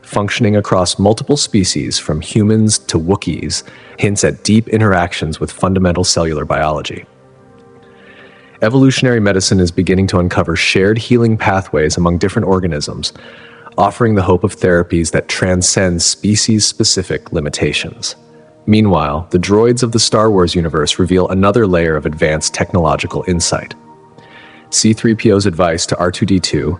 functioning across multiple species from humans to Wookiees, hints at deep interactions with fundamental cellular biology. Evolutionary medicine is beginning to uncover shared healing pathways among different organisms, offering the hope of therapies that transcend species-specific limitations. Meanwhile, the droids of the Star Wars universe reveal another layer of advanced technological insight. C-3PO's advice to R2-D2,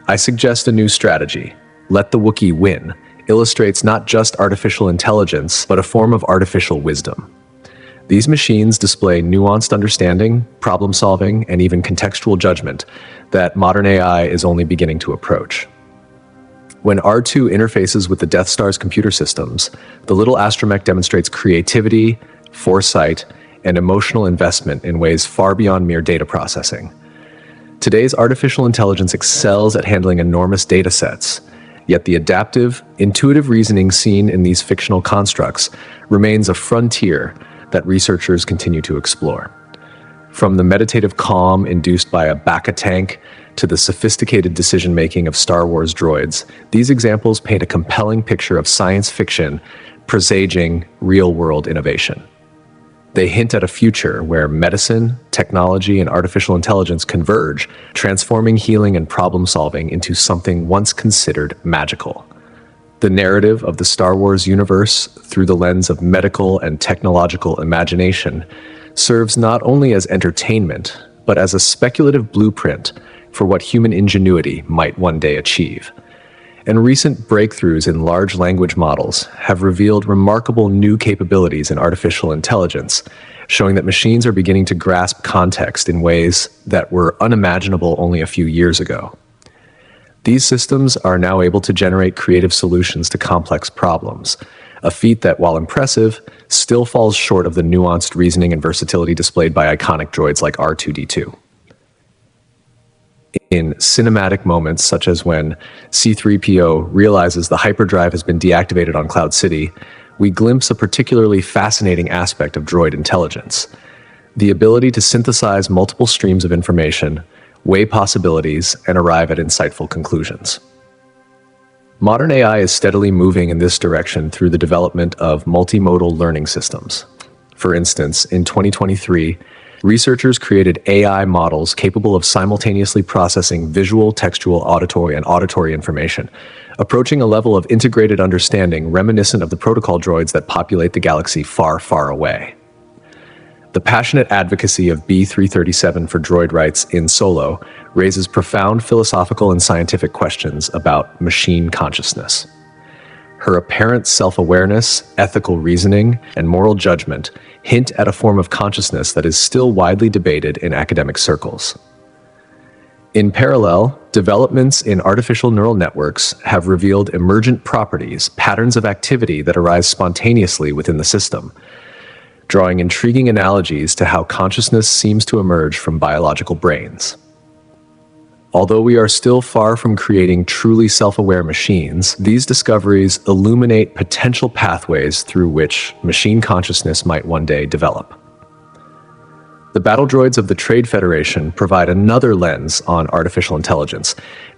"I suggest a new strategy. Let the Wookiee win," illustrates not just artificial intelligence, but a form of artificial wisdom. These machines display nuanced understanding, problem-solving, and even contextual judgment that modern AI is only beginning to approach. When R2 interfaces with the Death Star's computer systems, the little astromech demonstrates creativity, foresight, and emotional investment in ways far beyond mere data processing. Today's artificial intelligence excels at handling enormous data sets, yet the adaptive, intuitive reasoning seen in these fictional constructs remains a frontier that researchers continue to explore. From the meditative calm induced by a BACA tank to the sophisticated decision-making of Star Wars droids, these examples paint a compelling picture of science fiction presaging real-world innovation. They hint at a future where medicine, technology, and artificial intelligence converge, transforming healing and problem-solving into something once considered magical. The narrative of the Star Wars universe, through the lens of medical and technological imagination, serves not only as entertainment, but as a speculative blueprint for what human ingenuity might one day achieve. And recent breakthroughs in large language models have revealed remarkable new capabilities in artificial intelligence, showing that machines are beginning to grasp context in ways that were unimaginable only a few years ago. These systems are now able to generate creative solutions to complex problems, a feat that, while impressive, still falls short of the nuanced reasoning and versatility displayed by iconic droids like R2-D2. In cinematic moments, such as when C-3PO realizes the hyperdrive has been deactivated on Cloud City, we glimpse a particularly fascinating aspect of droid intelligence: the ability to synthesize multiple streams of information, weigh possibilities, and arrive at insightful conclusions. Modern AI is steadily moving in this direction through the development of multimodal learning systems. For instance, in 2023, researchers created AI models capable of simultaneously processing visual, textual, auditory information, approaching a level of integrated understanding reminiscent of the protocol droids that populate the galaxy far, far away. The passionate advocacy of B337 for droid rights in Solo raises profound philosophical and scientific questions about machine consciousness. Her apparent self-awareness, ethical reasoning, and moral judgment hint at a form of consciousness that is still widely debated in academic circles. In parallel, developments in artificial neural networks have revealed emergent properties, patterns of activity that arise spontaneously within the system, drawing intriguing analogies to how consciousness seems to emerge from biological brains. Although we are still far from creating truly self-aware machines, these discoveries illuminate potential pathways through which machine consciousness might one day develop. The battle droids of the Trade Federation provide another lens on artificial intelligence,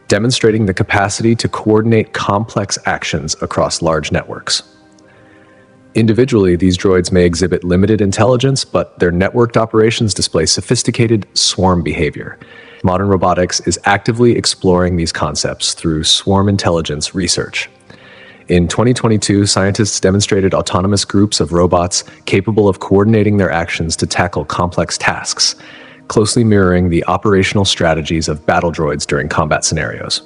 demonstrating the capacity to coordinate complex actions across large networks. Individually, these droids may exhibit limited intelligence, but their networked operations display sophisticated swarm behavior. Modern robotics is actively exploring these concepts through swarm intelligence research. In 2022, scientists demonstrated autonomous groups of robots capable of coordinating their actions to tackle complex tasks, closely mirroring the operational strategies of battle droids during combat scenarios.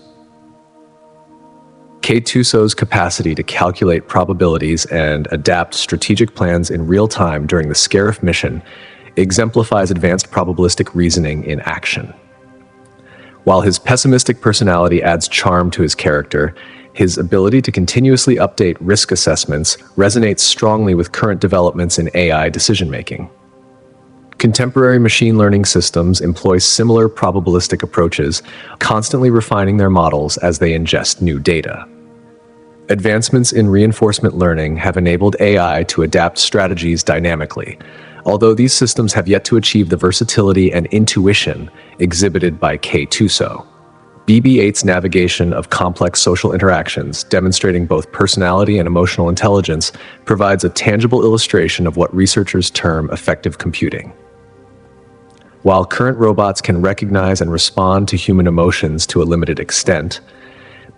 K-2SO's capacity to calculate probabilities and adapt strategic plans in real time during the Scarif mission exemplifies advanced probabilistic reasoning in action. While his pessimistic personality adds charm to his character, his ability to continuously update risk assessments resonates strongly with current developments in AI decision-making. Contemporary machine learning systems employ similar probabilistic approaches, constantly refining their models as they ingest new data. Advancements in reinforcement learning have enabled AI to adapt strategies dynamically, although these systems have yet to achieve the versatility and intuition exhibited by K-2SO. BB-8's navigation of complex social interactions, demonstrating both personality and emotional intelligence, provides a tangible illustration of what researchers term effective computing. While current robots can recognize and respond to human emotions to a limited extent,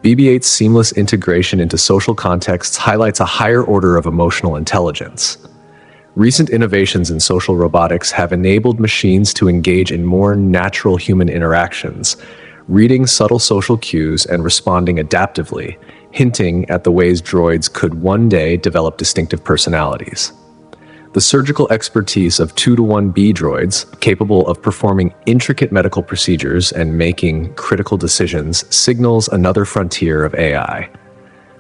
BB-8's seamless integration into social contexts highlights a higher order of emotional intelligence. Recent innovations in social robotics have enabled machines to engage in more natural human interactions, reading subtle social cues and responding adaptively, hinting at the ways droids could one day develop distinctive personalities. The surgical expertise of 2-to-1B droids, capable of performing intricate medical procedures and making critical decisions, signals another frontier of AI.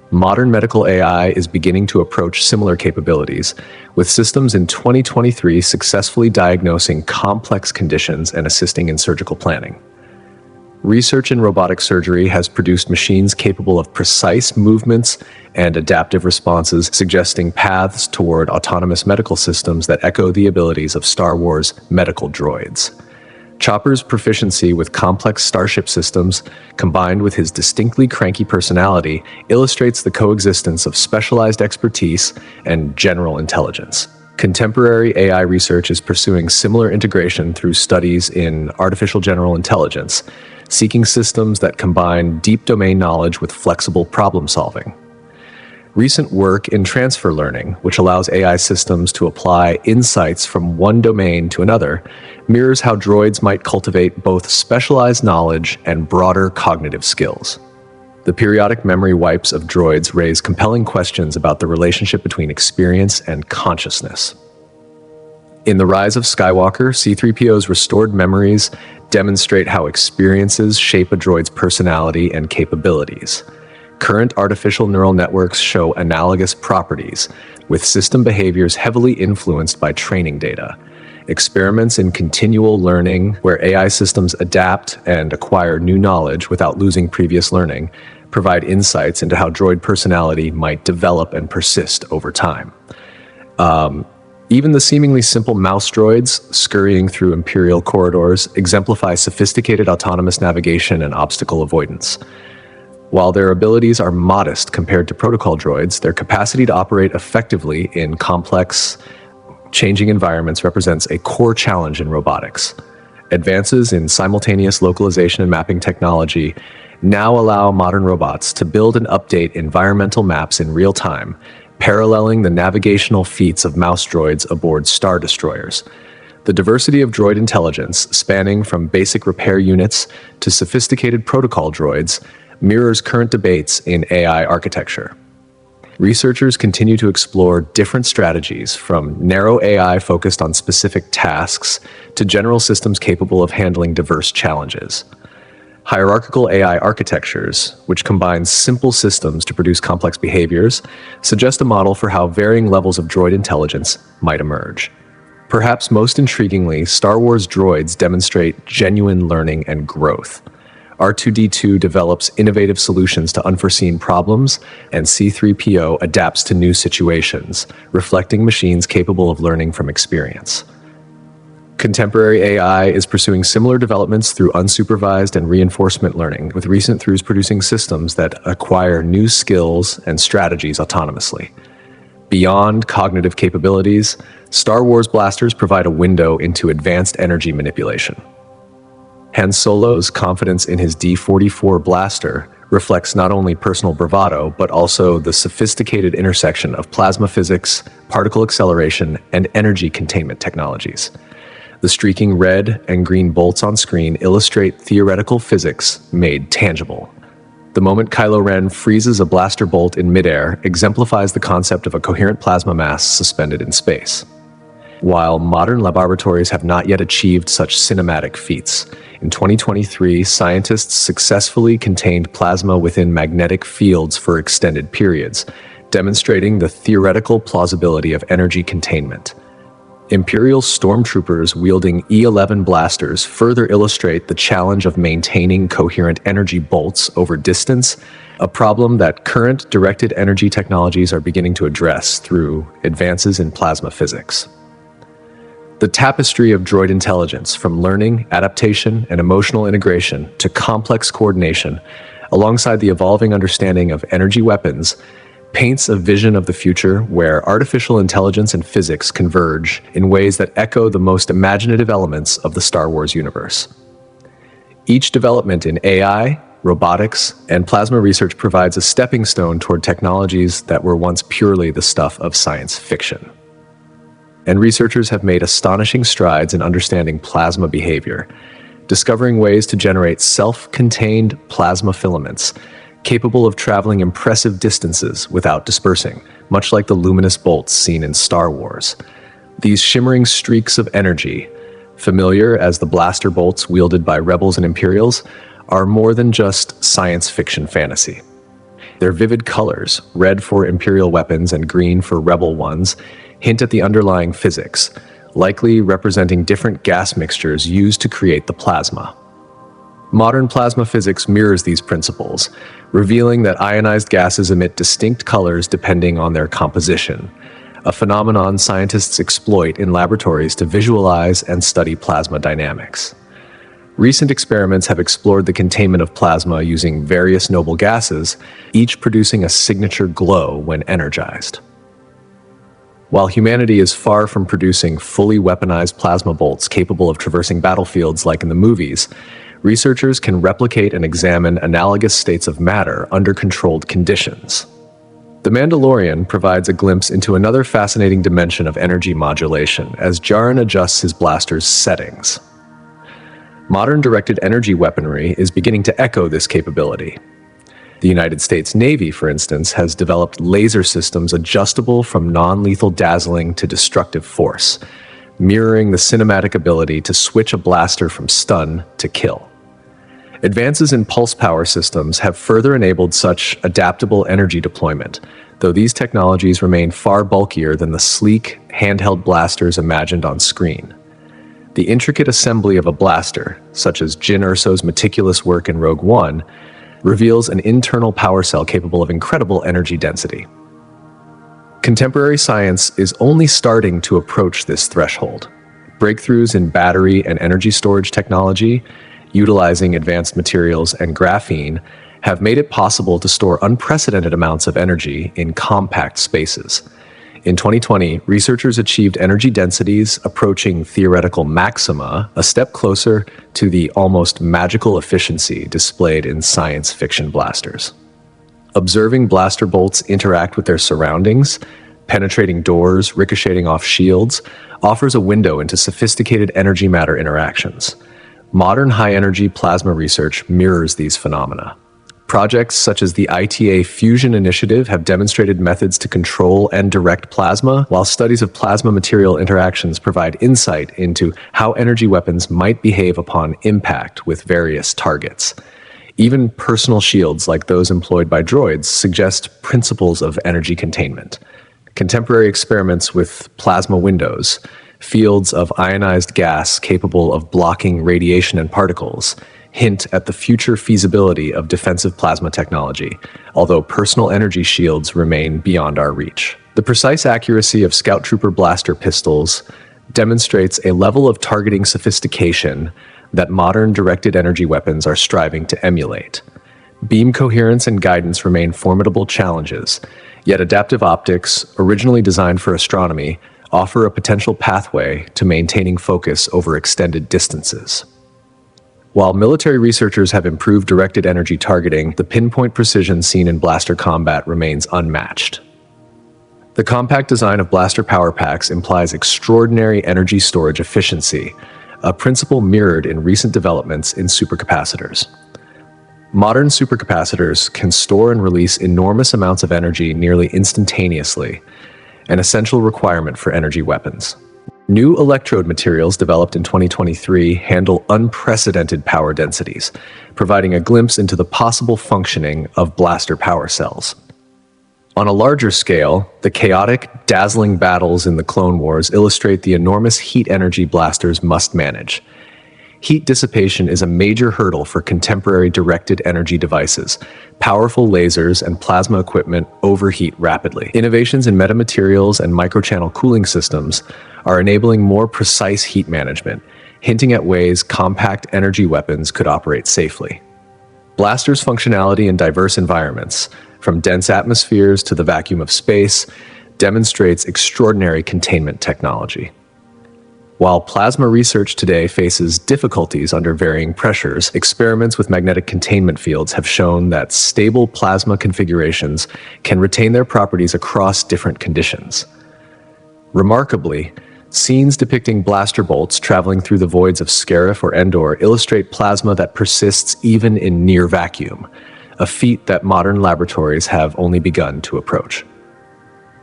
Modern medical AI is beginning to approach similar capabilities, with systems in 2023 successfully diagnosing complex conditions and assisting in surgical planning. Research in robotic surgery has produced machines capable of precise movements and adaptive responses, suggesting paths toward autonomous medical systems that echo the abilities of Star Wars medical droids. Chopper's proficiency with complex starship systems, combined with his distinctly cranky personality, illustrates the coexistence of specialized expertise and general intelligence. Contemporary AI research is pursuing similar integration through studies in artificial general intelligence, seeking systems that combine deep domain knowledge with flexible problem solving. Recent work in transfer learning, which allows AI systems to apply insights from one domain to another, mirrors how droids might cultivate both specialized knowledge and broader cognitive skills. The periodic memory wipes of droids raise compelling questions about the relationship between experience and consciousness. In The Rise of Skywalker, C-3PO's restored memories demonstrate how experiences shape a droid's personality and capabilities. Current artificial neural networks show analogous properties, with system behaviors heavily influenced by training data. Experiments in continual learning, where AI systems adapt and acquire new knowledge without losing previous learning, provide insights into how droid personality might develop and persist over time. Even the seemingly simple mouse droids scurrying through Imperial corridors exemplify sophisticated autonomous navigation and obstacle avoidance. While their abilities are modest compared to protocol droids, their capacity to operate effectively in complex, changing environments represents a core challenge in robotics. Advances in simultaneous localization and mapping technology now allow modern robots to build and update environmental maps in real time, paralleling the navigational feats of mouse droids aboard Star Destroyers. The diversity of droid intelligence, spanning from basic repair units to sophisticated protocol droids, mirrors current debates in AI architecture. Researchers continue to explore different strategies, from narrow AI focused on specific tasks to general systems capable of handling diverse challenges. Hierarchical AI architectures, which combine simple systems to produce complex behaviors, suggest a model for how varying levels of droid intelligence might emerge. Perhaps most intriguingly, Star Wars droids demonstrate genuine learning and growth. R2-D2 develops innovative solutions to unforeseen problems, and C-3PO adapts to new situations, reflecting machines capable of learning from experience. Contemporary AI is pursuing similar developments through unsupervised and reinforcement learning, with recent throughs producing systems that acquire new skills and strategies autonomously. Beyond cognitive capabilities, Star Wars blasters provide a window into advanced energy manipulation. Han Solo's confidence in his D-44 blaster reflects not only personal bravado, but also the sophisticated intersection of plasma physics, particle acceleration, and energy containment technologies. The streaking red and green bolts on screen illustrate theoretical physics made tangible. The moment Kylo Ren freezes a blaster bolt in midair exemplifies the concept of a coherent plasma mass suspended in space. While modern laboratories have not yet achieved such cinematic feats, in 2023, scientists successfully contained plasma within magnetic fields for extended periods, demonstrating the theoretical plausibility of energy containment. Imperial stormtroopers wielding E-11 blasters further illustrate the challenge of maintaining coherent energy bolts over distance, a problem that current directed energy technologies are beginning to address through advances in plasma physics. The tapestry of droid intelligence, from learning, adaptation, and emotional integration to complex coordination, alongside the evolving understanding of energy weapons, paints a vision of the future where artificial intelligence and physics converge in ways that echo the most imaginative elements of the Star Wars universe. Each development in AI, robotics, and plasma research provides a stepping stone toward technologies that were once purely the stuff of science fiction. And researchers have made astonishing strides in understanding plasma behavior, discovering ways to generate self-contained plasma filaments capable of traveling impressive distances without dispersing, much like the luminous bolts seen in Star Wars. These shimmering streaks of energy, familiar as the blaster bolts wielded by rebels and Imperials, are more than just science fiction fantasy. Their vivid colors, red for Imperial weapons and green for rebel ones, hint at the underlying physics, likely representing different gas mixtures used to create the plasma. Modern plasma physics mirrors these principles, revealing that ionized gases emit distinct colors depending on their composition, a phenomenon scientists exploit in laboratories to visualize and study plasma dynamics. Recent experiments have explored the containment of plasma using various noble gases, each producing a signature glow when energized. While humanity is far from producing fully weaponized plasma bolts capable of traversing battlefields like in the movies, researchers can replicate and examine analogous states of matter under controlled conditions. The Mandalorian provides a glimpse into another fascinating dimension of energy modulation as Djarin adjusts his blaster's settings. Modern directed energy weaponry is beginning to echo this capability. The United States Navy, for instance, has developed laser systems adjustable from non-lethal dazzling to destructive force, mirroring the cinematic ability to switch a blaster from stun to kill. Advances in pulse power systems have further enabled such adaptable energy deployment, though these technologies remain far bulkier than the sleek, handheld blasters imagined on screen. The intricate assembly of a blaster, such as Jyn Erso's meticulous work in Rogue One, reveals an internal power cell capable of incredible energy density. Contemporary science is only starting to approach this threshold. Breakthroughs in battery and energy storage technology, utilizing advanced materials and graphene, have made it possible to store unprecedented amounts of energy in compact spaces. In 2020, researchers achieved energy densities approaching theoretical maxima, a step closer to the almost magical efficiency displayed in science fiction blasters. Observing blaster bolts interact with their surroundings, penetrating doors, ricocheting off shields, offers a window into sophisticated energy matter interactions. Modern high-energy plasma research mirrors these phenomena. Projects such as the ITA Fusion Initiative have demonstrated methods to control and direct plasma, while studies of plasma material interactions provide insight into how energy weapons might behave upon impact with various targets. Even personal shields like those employed by droids suggest principles of energy containment. Contemporary experiments with plasma windows, fields of ionized gas capable of blocking radiation and particles, hint at the future feasibility of defensive plasma technology, although personal energy shields remain beyond our reach. The precise accuracy of Scout Trooper blaster pistols demonstrates a level of targeting sophistication that modern directed energy weapons are striving to emulate. Beam coherence and guidance remain formidable challenges, yet adaptive optics, originally designed for astronomy, offer a potential pathway to maintaining focus over extended distances. While military researchers have improved directed energy targeting, the pinpoint precision seen in blaster combat remains unmatched. The compact design of blaster power packs implies extraordinary energy storage efficiency, a principle mirrored in recent developments in supercapacitors. Modern supercapacitors can store and release enormous amounts of energy nearly instantaneously, an essential requirement for energy weapons. New electrode materials developed in 2023 handle unprecedented power densities, providing a glimpse into the possible functioning of blaster power cells. On a larger scale, the chaotic, dazzling battles in the Clone Wars illustrate the enormous heat energy blasters must manage. Heat dissipation is a major hurdle for contemporary directed energy devices. Powerful lasers and plasma equipment overheat rapidly. Innovations in metamaterials and microchannel cooling systems are enabling more precise heat management, hinting at ways compact energy weapons could operate safely. Blasters' functionality in diverse environments, from dense atmospheres to the vacuum of space, demonstrates extraordinary containment technology. While plasma research today faces difficulties under varying pressures, experiments with magnetic containment fields have shown that stable plasma configurations can retain their properties across different conditions. Remarkably, scenes depicting blaster bolts traveling through the voids of Scarif or Endor illustrate plasma that persists even in near vacuum, a feat that modern laboratories have only begun to approach.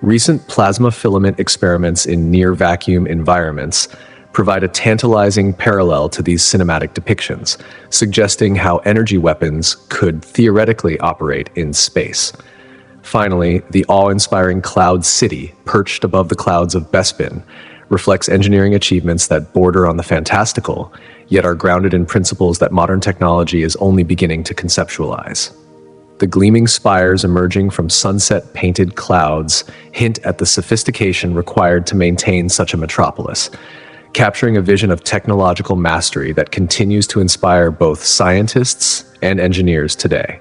Recent plasma filament experiments in near-vacuum environments provide a tantalizing parallel to these cinematic depictions, suggesting how energy weapons could theoretically operate in space. Finally, the awe-inspiring Cloud City, perched above the clouds of Bespin, reflects engineering achievements that border on the fantastical, yet are grounded in principles that modern technology is only beginning to conceptualize. The gleaming spires emerging from sunset-painted clouds hint at the sophistication required to maintain such a metropolis, capturing a vision of technological mastery that continues to inspire both scientists and engineers today.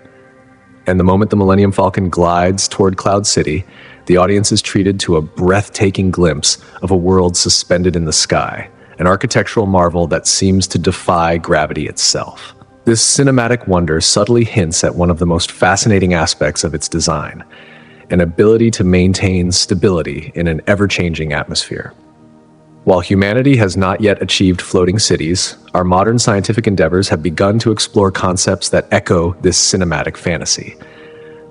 And the moment the Millennium Falcon glides toward Cloud City, the audience is treated to a breathtaking glimpse of a world suspended in the sky, an architectural marvel that seems to defy gravity itself. This cinematic wonder subtly hints at one of the most fascinating aspects of its design, an ability to maintain stability in an ever-changing atmosphere. While humanity has not yet achieved floating cities, our modern scientific endeavors have begun to explore concepts that echo this cinematic fantasy.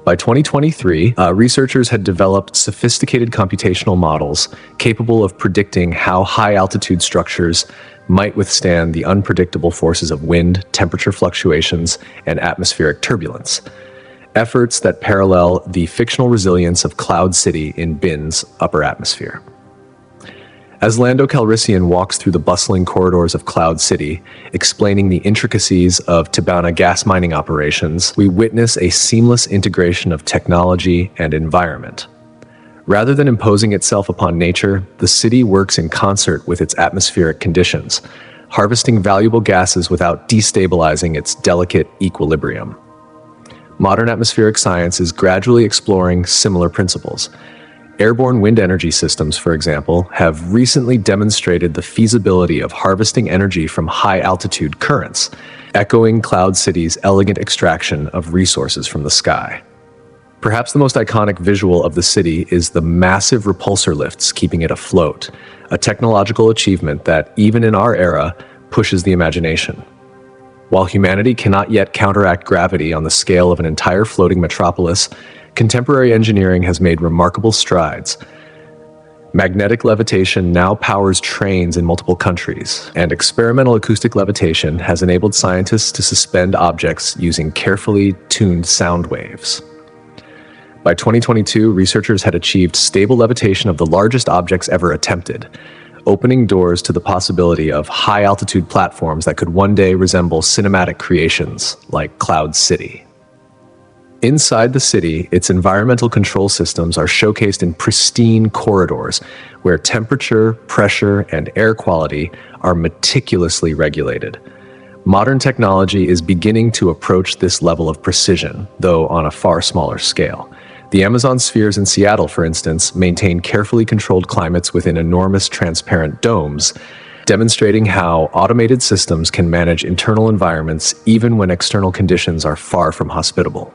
By 2023, researchers had developed sophisticated computational models capable of predicting how high-altitude structures might withstand the unpredictable forces of wind, temperature fluctuations, and atmospheric turbulence. Efforts that parallel the fictional resilience of Cloud City in Bin's upper atmosphere. As Lando Calrissian walks through the bustling corridors of Cloud City, explaining the intricacies of Tabana gas mining operations, we witness a seamless integration of technology and environment. Rather than imposing itself upon nature, the city works in concert with its atmospheric conditions, harvesting valuable gases without destabilizing its delicate equilibrium. Modern atmospheric science is gradually exploring similar principles. Airborne wind energy systems, for example, have recently demonstrated the feasibility of harvesting energy from high-altitude currents, echoing Cloud City's elegant extraction of resources from the sky. Perhaps the most iconic visual of the city is the massive repulsor lifts keeping it afloat, a technological achievement that, even in our era, pushes the imagination. While humanity cannot yet counteract gravity on the scale of an entire floating metropolis, contemporary engineering has made remarkable strides. Magnetic levitation now powers trains in multiple countries, and experimental acoustic levitation has enabled scientists to suspend objects using carefully tuned sound waves. By 2022, researchers had achieved stable levitation of the largest objects ever attempted, opening doors to the possibility of high-altitude platforms that could one day resemble cinematic creations like Cloud City. Inside the city, its environmental control systems are showcased in pristine corridors where temperature, pressure, and air quality are meticulously regulated. Modern technology is beginning to approach this level of precision, though on a far smaller scale. The Amazon spheres in Seattle, for instance, maintain carefully controlled climates within enormous transparent domes, demonstrating how automated systems can manage internal environments even when external conditions are far from hospitable.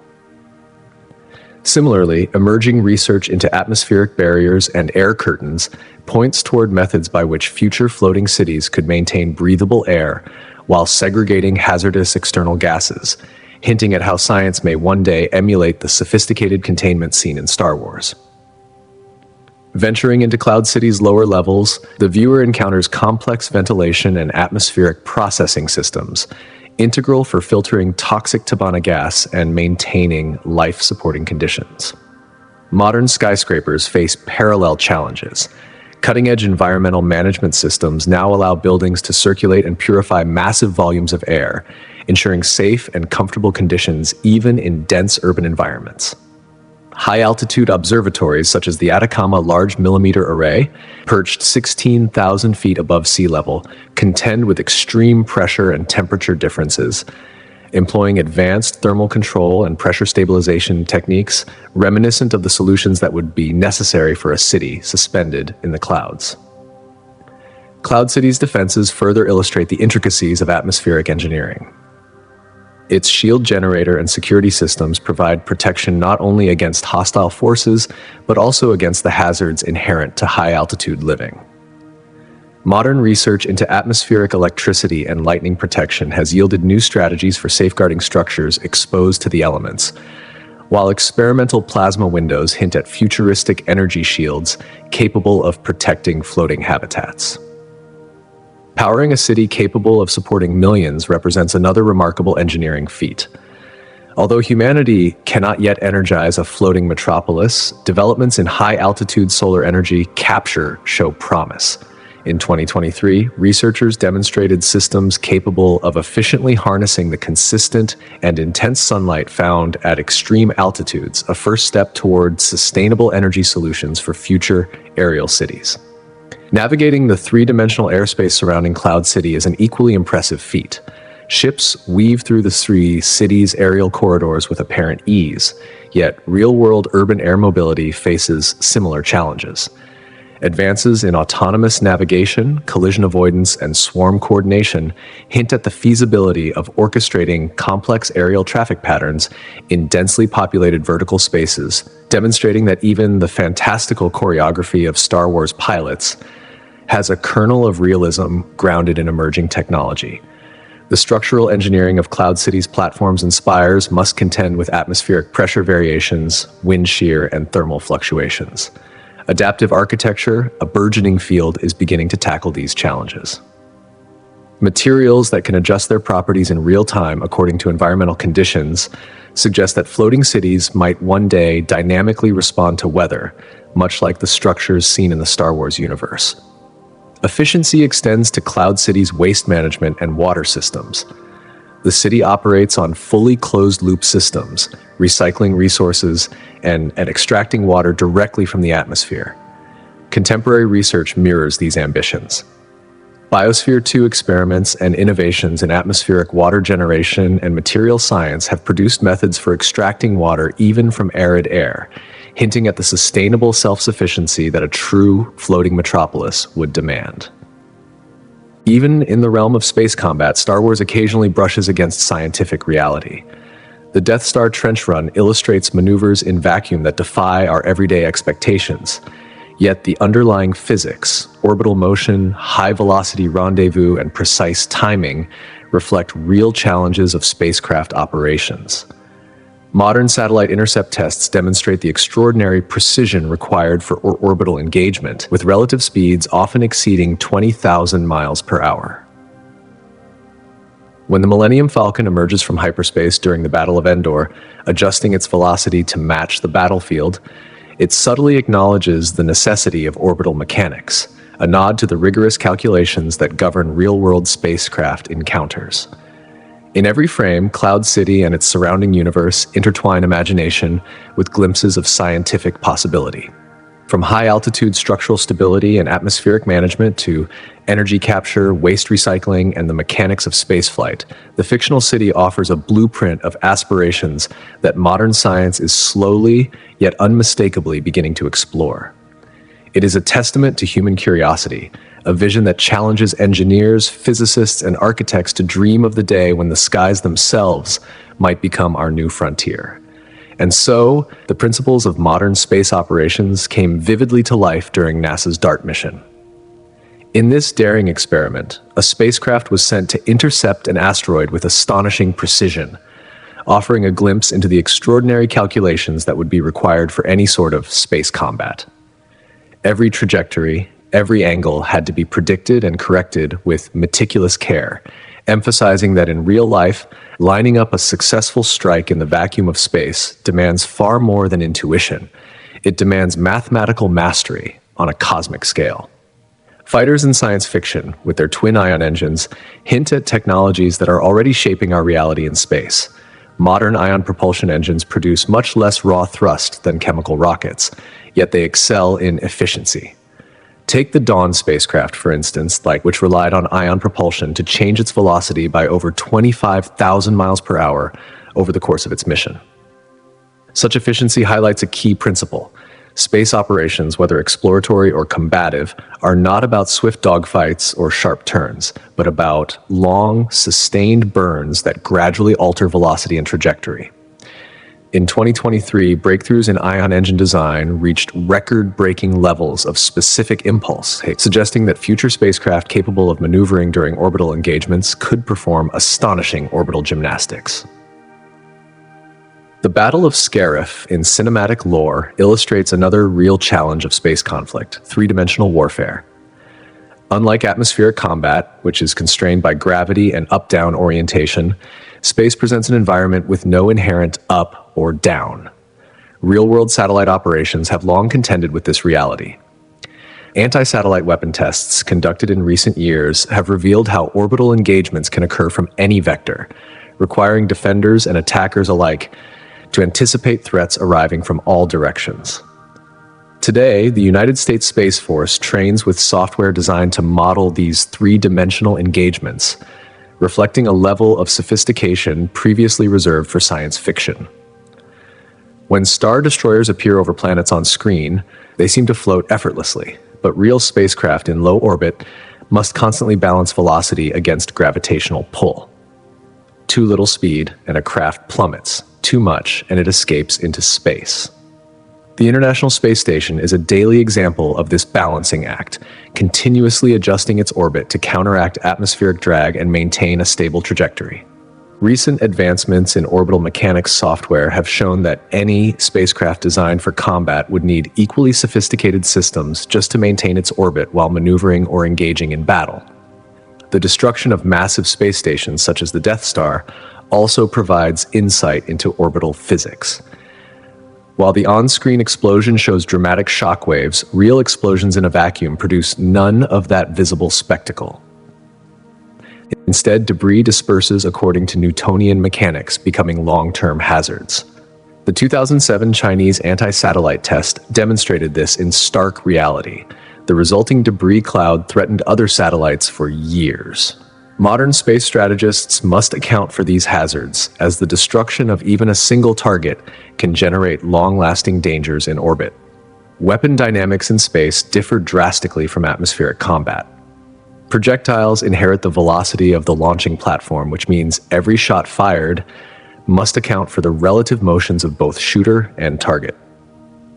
Similarly, emerging research into atmospheric barriers and air curtains points toward methods by which future floating cities could maintain breathable air while segregating hazardous external gases, hinting at how science may one day emulate the sophisticated containment seen in Star Wars. Venturing into Cloud City's lower levels, the viewer encounters complex ventilation and atmospheric processing systems, integral for filtering toxic Tabana gas and maintaining life-supporting conditions. Modern skyscrapers face parallel challenges. Cutting-edge environmental management systems now allow buildings to circulate and purify massive volumes of air, ensuring safe and comfortable conditions even in dense urban environments. High-altitude observatories such as the Atacama Large Millimeter Array, perched 16,000 feet above sea level, contend with extreme pressure and temperature differences, employing advanced thermal control and pressure stabilization techniques reminiscent of the solutions that would be necessary for a city suspended in the clouds. Cloud City's defenses further illustrate the intricacies of atmospheric engineering. Its shield generator and security systems provide protection not only against hostile forces, but also against the hazards inherent to high-altitude living. Modern research into atmospheric electricity and lightning protection has yielded new strategies for safeguarding structures exposed to the elements, while experimental plasma windows hint at futuristic energy shields capable of protecting floating habitats. Powering a city capable of supporting millions represents another remarkable engineering feat. Although humanity cannot yet energize a floating metropolis, developments in high-altitude solar energy capture show promise. In 2023, researchers demonstrated systems capable of efficiently harnessing the consistent and intense sunlight found at extreme altitudes, a first step toward sustainable energy solutions for future aerial cities. Navigating the three-dimensional airspace surrounding Cloud City is an equally impressive feat. Ships weave through the three cities' aerial corridors with apparent ease, yet real-world urban air mobility faces similar challenges. Advances in autonomous navigation, collision avoidance, and swarm coordination hint at the feasibility of orchestrating complex aerial traffic patterns in densely populated vertical spaces, demonstrating that even the fantastical choreography of Star Wars pilots has a kernel of realism grounded in emerging technology. The structural engineering of Cloud City's platforms and spires must contend with atmospheric pressure variations, wind shear, and thermal fluctuations. Adaptive architecture, a burgeoning field, is beginning to tackle these challenges. Materials that can adjust their properties in real time according to environmental conditions suggest that floating cities might one day dynamically respond to weather, much like the structures seen in the Star Wars universe. Efficiency extends to Cloud City's waste management and water systems. The city operates on fully closed-loop systems, recycling resources and extracting water directly from the atmosphere. Contemporary research mirrors these ambitions. Biosphere 2 experiments and innovations in atmospheric water generation and material science have produced methods for extracting water even from arid air, hinting at the sustainable self-sufficiency that a true floating metropolis would demand. Even in the realm of space combat, Star Wars occasionally brushes against scientific reality. The Death Star trench run illustrates maneuvers in vacuum that defy our everyday expectations. Yet the underlying physics, orbital motion, high-velocity rendezvous, and precise timing reflect real challenges of spacecraft operations. Modern satellite intercept tests demonstrate the extraordinary precision required for orbital engagement, with relative speeds often exceeding 20,000 miles per hour. When the Millennium Falcon emerges from hyperspace during the Battle of Endor, adjusting its velocity to match the battlefield, it subtly acknowledges the necessity of orbital mechanics, a nod to the rigorous calculations that govern real-world spacecraft encounters. In every frame, Cloud City and its surrounding universe intertwine imagination with glimpses of scientific possibility. From high-altitude structural stability and atmospheric management to energy capture, waste recycling, and the mechanics of spaceflight, the fictional city offers a blueprint of aspirations that modern science is slowly, yet unmistakably beginning to explore. It is a testament to human curiosity, a vision that challenges engineers, physicists, and architects to dream of the day when the skies themselves might become our new frontier. And so, the principles of modern space operations came vividly to life during NASA's DART mission. In this daring experiment, a spacecraft was sent to intercept an asteroid with astonishing precision, offering a glimpse into the extraordinary calculations that would be required for any sort of space combat. Every trajectory, every angle had to be predicted and corrected with meticulous care, emphasizing that in real life, lining up a successful strike in the vacuum of space demands far more than intuition. It demands mathematical mastery on a cosmic scale. Fighters in science fiction, with their twin ion engines, hint at technologies that are already shaping our reality in space. Modern ion propulsion engines produce much less raw thrust than chemical rockets, yet they excel in efficiency. Take the Dawn spacecraft, for instance, which relied on ion propulsion to change its velocity by over 25,000 miles per hour over the course of its mission. Such efficiency highlights a key principle. Space operations, whether exploratory or combative, are not about swift dogfights or sharp turns, but about long, sustained burns that gradually alter velocity and trajectory. In 2023, breakthroughs in ion engine design reached record-breaking levels of specific impulse, suggesting that future spacecraft capable of maneuvering during orbital engagements could perform astonishing orbital gymnastics. The Battle of Scarif in cinematic lore illustrates another real challenge of space conflict: three-dimensional warfare. Unlike atmospheric combat, which is constrained by gravity and up-down orientation, space presents an environment with no inherent up or down. Real-world satellite operations have long contended with this reality. Anti-satellite weapon tests conducted in recent years have revealed how orbital engagements can occur from any vector, requiring defenders and attackers alike to anticipate threats arriving from all directions. Today, the United States Space Force trains with software designed to model these three-dimensional engagements, reflecting a level of sophistication previously reserved for science fiction. When star destroyers appear over planets on screen, they seem to float effortlessly, but real spacecraft in low orbit must constantly balance velocity against gravitational pull. Too little speed, and a craft plummets. Too much, and it escapes into space. The International Space Station is a daily example of this balancing act, continuously adjusting its orbit to counteract atmospheric drag and maintain a stable trajectory. Recent advancements in orbital mechanics software have shown that any spacecraft designed for combat would need equally sophisticated systems just to maintain its orbit while maneuvering or engaging in battle. The destruction of massive space stations such as the Death Star also provides insight into orbital physics. While the on-screen explosion shows dramatic shock waves, real explosions in a vacuum produce none of that visible spectacle. Instead, debris disperses according to Newtonian mechanics, becoming long-term hazards. The 2007 Chinese anti-satellite test demonstrated this in stark reality. The resulting debris cloud threatened other satellites for years. Modern space strategists must account for these hazards, as the destruction of even a single target can generate long-lasting dangers in orbit. Weapon dynamics in space differ drastically from atmospheric combat. Projectiles inherit the velocity of the launching platform, which means every shot fired must account for the relative motions of both shooter and target.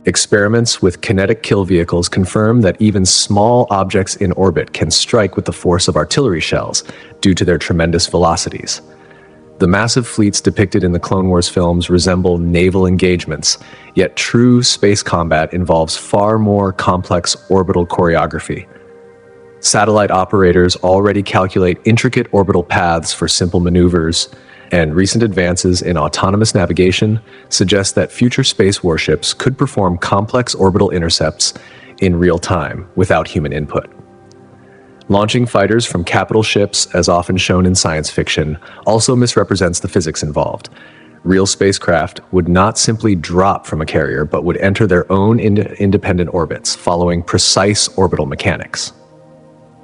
Experiments with kinetic kill vehicles confirm that even small objects in orbit can strike with the force of artillery shells due to their tremendous velocities. The massive fleets depicted in the Clone Wars films resemble naval engagements, yet true space combat involves far more complex orbital choreography. Satellite operators already calculate intricate orbital paths for simple maneuvers, and recent advances in autonomous navigation suggest that future space warships could perform complex orbital intercepts in real time without human input. Launching fighters from capital ships, as often shown in science fiction, also misrepresents the physics involved. Real spacecraft would not simply drop from a carrier, but would enter their own independent orbits, following precise orbital mechanics.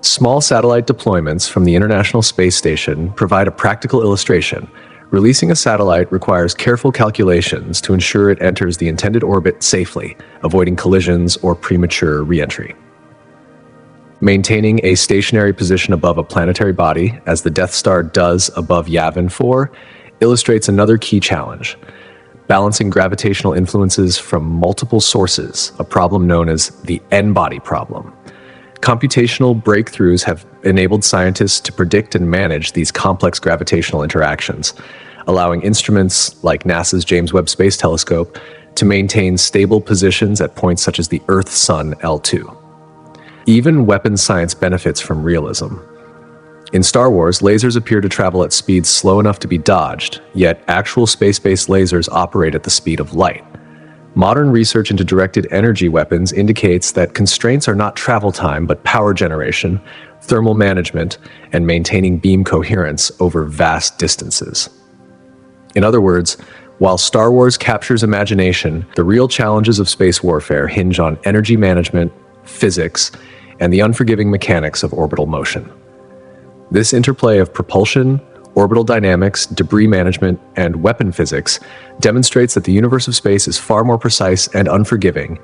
Small satellite deployments from the International Space Station provide a practical illustration. Releasing a satellite requires careful calculations to ensure it enters the intended orbit safely, avoiding collisions or premature re-entry. Maintaining a stationary position above a planetary body, as the Death Star does above Yavin 4, illustrates another key challenge: balancing gravitational influences from multiple sources, a problem known as the N-body problem. Computational breakthroughs have enabled scientists to predict and manage these complex gravitational interactions, allowing instruments like NASA's James Webb Space Telescope to maintain stable positions at points such as the Earth-Sun L2. Even weapons science benefits from realism. In Star Wars, lasers appear to travel at speeds slow enough to be dodged, yet actual space-based lasers operate at the speed of light. Modern research into directed energy weapons indicates that constraints are not travel time, but power generation, thermal management, and maintaining beam coherence over vast distances. In other words, while Star Wars captures imagination, the real challenges of space warfare hinge on energy management, physics, and the unforgiving mechanics of orbital motion. This interplay of propulsion, orbital dynamics, debris management, and weapon physics demonstrates that the universe of space is far more precise and unforgiving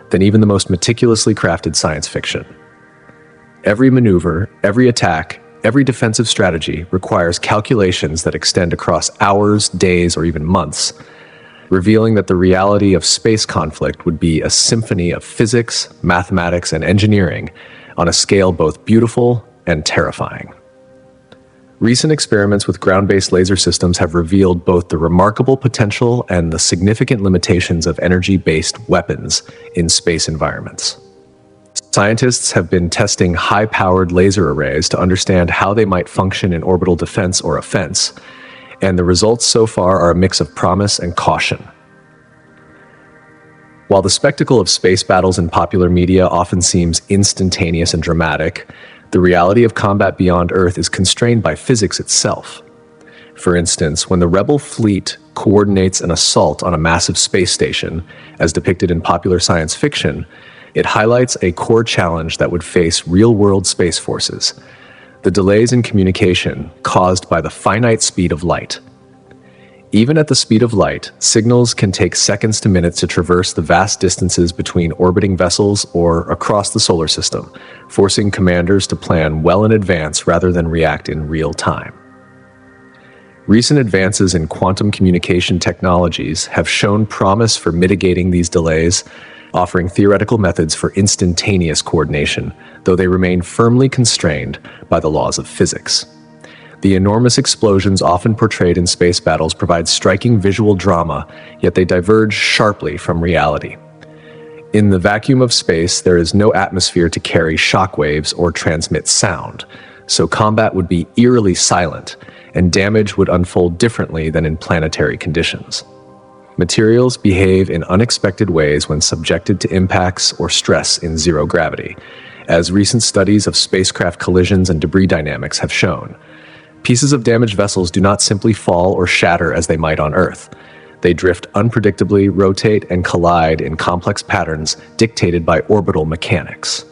than even the most meticulously crafted science fiction. Every maneuver, every attack, every defensive strategy requires calculations that extend across hours, days, or even months, revealing that the reality of space conflict would be a symphony of physics, mathematics, and engineering on a scale both beautiful and terrifying. Recent experiments with ground-based laser systems have revealed both the remarkable potential and the significant limitations of energy-based weapons in space environments. Scientists have been testing high-powered laser arrays to understand how they might function in orbital defense or offense, and the results so far are a mix of promise and caution. While the spectacle of space battles in popular media often seems instantaneous and dramatic, the reality of combat beyond Earth is constrained by physics itself. For instance, when the Rebel fleet coordinates an assault on a massive space station, as depicted in popular science fiction, it highlights a core challenge that would face real-world space forces: the delays in communication caused by the finite speed of light. Even at the speed of light, signals can take seconds to minutes to traverse the vast distances between orbiting vessels or across the solar system, forcing commanders to plan well in advance rather than react in real time. Recent advances in quantum communication technologies have shown promise for mitigating these delays, offering theoretical methods for instantaneous coordination, though they remain firmly constrained by the laws of physics. The enormous explosions often portrayed in space battles provide striking visual drama, yet they diverge sharply from reality. In the vacuum of space, there is no atmosphere to carry shockwaves or transmit sound, so combat would be eerily silent, and damage would unfold differently than in planetary conditions. Materials behave in unexpected ways when subjected to impacts or stress in zero gravity, as recent studies of spacecraft collisions and debris dynamics have shown. Pieces of damaged vessels do not simply fall or shatter as they might on Earth. They drift unpredictably, rotate, and collide in complex patterns dictated by orbital mechanics.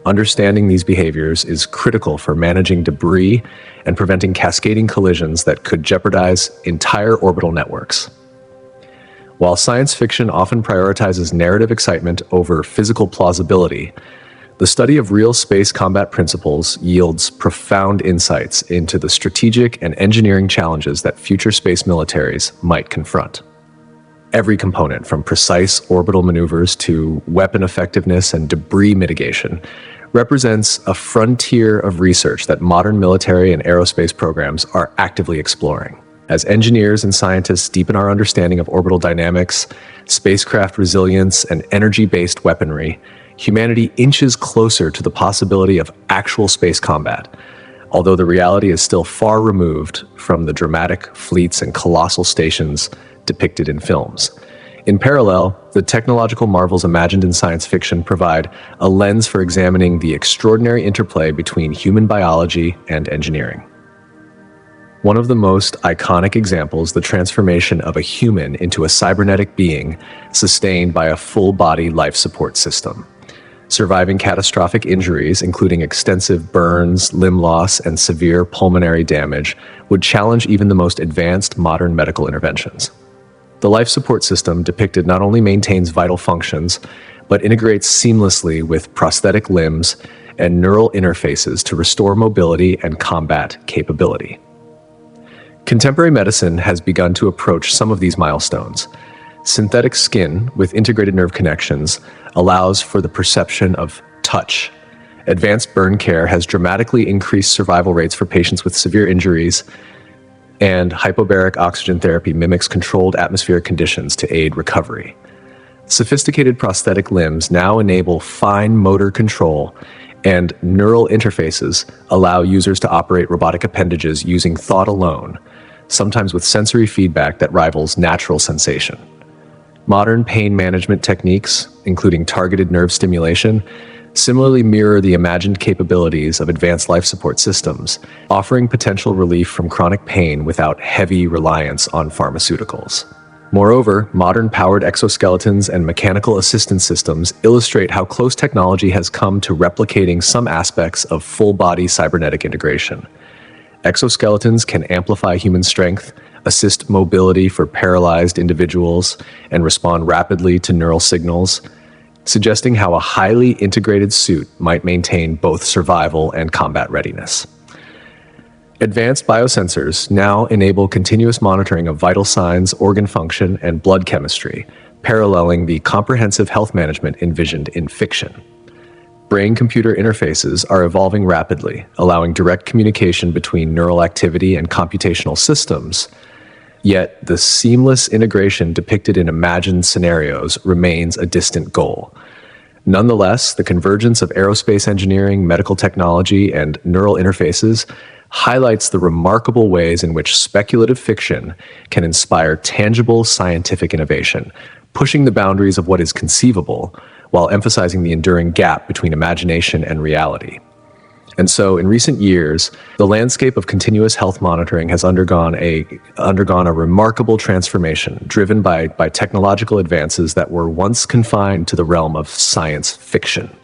Understanding these behaviors is critical for managing debris and preventing cascading collisions that could jeopardize entire orbital networks. While science fiction often prioritizes narrative excitement over physical plausibility, the study of real space combat principles yields profound insights into the strategic and engineering challenges that future space militaries might confront. Every component, from precise orbital maneuvers to weapon effectiveness and debris mitigation, represents a frontier of research that modern military and aerospace programs are actively exploring. As engineers and scientists deepen our understanding of orbital dynamics, spacecraft resilience, and energy-based weaponry, humanity inches closer to the possibility of actual space combat, although the reality is still far removed from the dramatic fleets and colossal stations depicted in films. In parallel, the technological marvels imagined in science fiction provide a lens for examining the extraordinary interplay between human biology and engineering. One of the most iconic examples, the transformation of a human into a cybernetic being sustained by a full-body life support system. Surviving catastrophic injuries, including extensive burns, limb loss, and severe pulmonary damage, would challenge even the most advanced modern medical interventions. The life support system depicted not only maintains vital functions, but integrates seamlessly with prosthetic limbs and neural interfaces to restore mobility and combat capability. Contemporary medicine has begun to approach some of these milestones. Synthetic skin with integrated nerve connections allows for the perception of touch. Advanced burn care has dramatically increased survival rates for patients with severe injuries, and hypobaric oxygen therapy mimics controlled atmospheric conditions to aid recovery. Sophisticated prosthetic limbs now enable fine motor control, and neural interfaces allow users to operate robotic appendages using thought alone, sometimes with sensory feedback that rivals natural sensation. Modern pain management techniques, including targeted nerve stimulation, similarly mirror the imagined capabilities of advanced life support systems, offering potential relief from chronic pain without heavy reliance on pharmaceuticals. Moreover, modern powered exoskeletons and mechanical assistance systems illustrate how close technology has come to replicating some aspects of full-body cybernetic integration. Exoskeletons can amplify human strength, assist mobility for paralyzed individuals, and respond rapidly to neural signals, suggesting how a highly integrated suit might maintain both survival and combat readiness. Advanced biosensors now enable continuous monitoring of vital signs, organ function, and blood chemistry, paralleling the comprehensive health management envisioned in fiction. Brain-computer interfaces are evolving rapidly, allowing direct communication between neural activity and computational systems. Yet, the seamless integration depicted in imagined scenarios remains a distant goal. Nonetheless, the convergence of aerospace engineering, medical technology, and neural interfaces highlights the remarkable ways in which speculative fiction can inspire tangible scientific innovation, pushing the boundaries of what is conceivable while emphasizing the enduring gap between imagination and reality. And so, in recent years, the landscape of continuous health monitoring has undergone a remarkable transformation, driven by technological advances that were once confined to the realm of science fiction.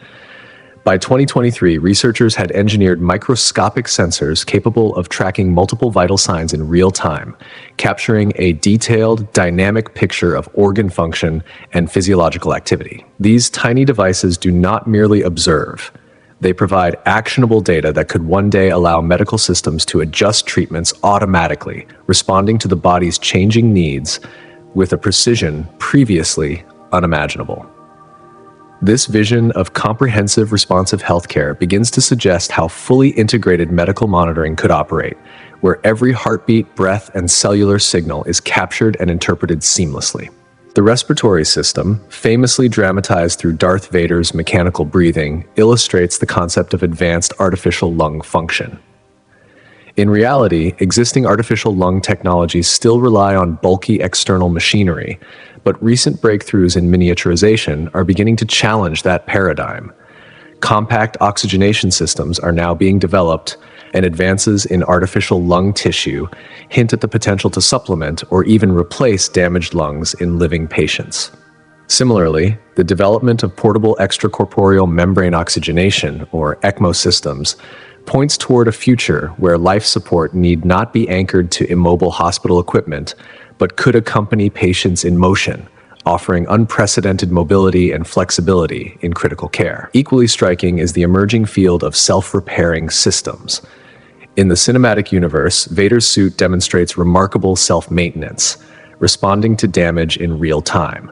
By 2023, researchers had engineered microscopic sensors capable of tracking multiple vital signs in real time, capturing a detailed, dynamic picture of organ function and physiological activity. These tiny devices do not merely observe. They provide actionable data that could one day allow medical systems to adjust treatments automatically, responding to the body's changing needs with a precision previously unimaginable. This vision of comprehensive responsive healthcare begins to suggest how fully integrated medical monitoring could operate, where every heartbeat, breath, and cellular signal is captured and interpreted seamlessly. The respiratory system, famously dramatized through Darth Vader's mechanical breathing, illustrates the concept of advanced artificial lung function. In reality, existing artificial lung technologies still rely on bulky external machinery, but recent breakthroughs in miniaturization are beginning to challenge that paradigm. Compact oxygenation systems are now being developed, and advances in artificial lung tissue hint at the potential to supplement or even replace damaged lungs in living patients. Similarly, the development of portable extracorporeal membrane oxygenation, or ECMO systems, points toward a future where life support need not be anchored to immobile hospital equipment, but could accompany patients in motion, offering unprecedented mobility and flexibility in critical care. Equally striking is the emerging field of self-repairing systems. In the cinematic universe, Vader's suit demonstrates remarkable self-maintenance, responding to damage in real time.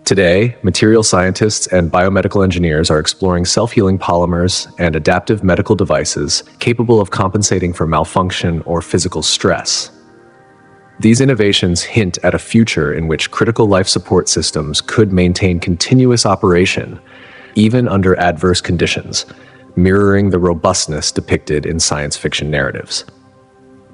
Today, material scientists and biomedical engineers are exploring self-healing polymers and adaptive medical devices capable of compensating for malfunction or physical stress. These innovations hint at a future in which critical life support systems could maintain continuous operation, even under adverse conditions, mirroring the robustness depicted in science fiction narratives.